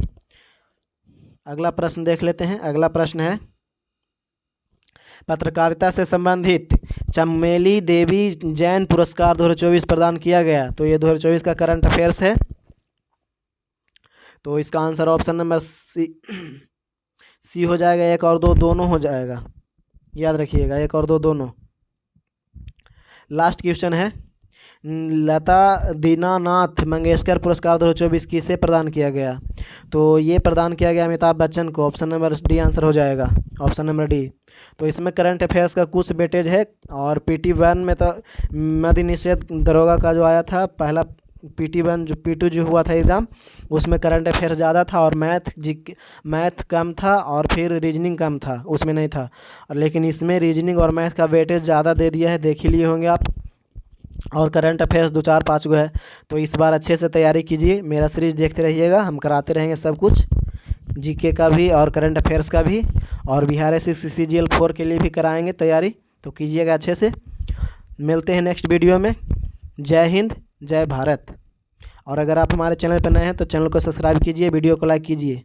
अगला प्रश्न देख लेते हैं। अगला प्रश्न है पत्रकारिता से संबंधित चमेली देवी जैन पुरस्कार 2024 प्रदान किया गया। तो ये 2024 का करंट अफेयर्स है। तो इसका आंसर ऑप्शन नंबर सी हो जाएगा। 1 और 2 दोनों हो जाएगा, याद रखिएगा 1 और 2 दोनों। लास्ट क्वेश्चन है लता दीनानाथ मंगेशकर पुरस्कार 2024 किसे प्रदान किया गया। तो ये प्रदान किया गया अमिताभ बच्चन को। ऑप्शन नंबर डी आंसर हो जाएगा, ऑप्शन नंबर डी। तो इसमें करंट अफेयर्स का कुछ वेटेज है। और PT1 में तो मद्य निषेध दरोगा का जो आया था पहला PT1 जो P2 जो हुआ था एग्ज़ाम, उसमें करंट अफेयर्स ज़्यादा था और मैथ कम था और फिर रीजनिंग कम था, उसमें नहीं था। लेकिन इसमें रीजनिंग और मैथ का वेटेज ज़्यादा दे दिया है, देख ही लिए होंगे आप। और करंट अफेयर्स 2-4-5 गो है। तो इस बार अच्छे से तैयारी कीजिए, मेरा सीरीज़ देखते रहिएगा, हम कराते रहेंगे सब कुछ, GK का भी और करंट अफेयर्स का भी। और बिहार SSC CGL 4 के लिए भी कराएंगे तैयारी, तो कीजिएगा अच्छे से। मिलते हैं नेक्स्ट वीडियो में। जय हिंद, जय भारत। और अगर आप हमारे चैनल पर नए हैं तो चैनल को सब्सक्राइब कीजिए, वीडियो को लाइक कीजिए।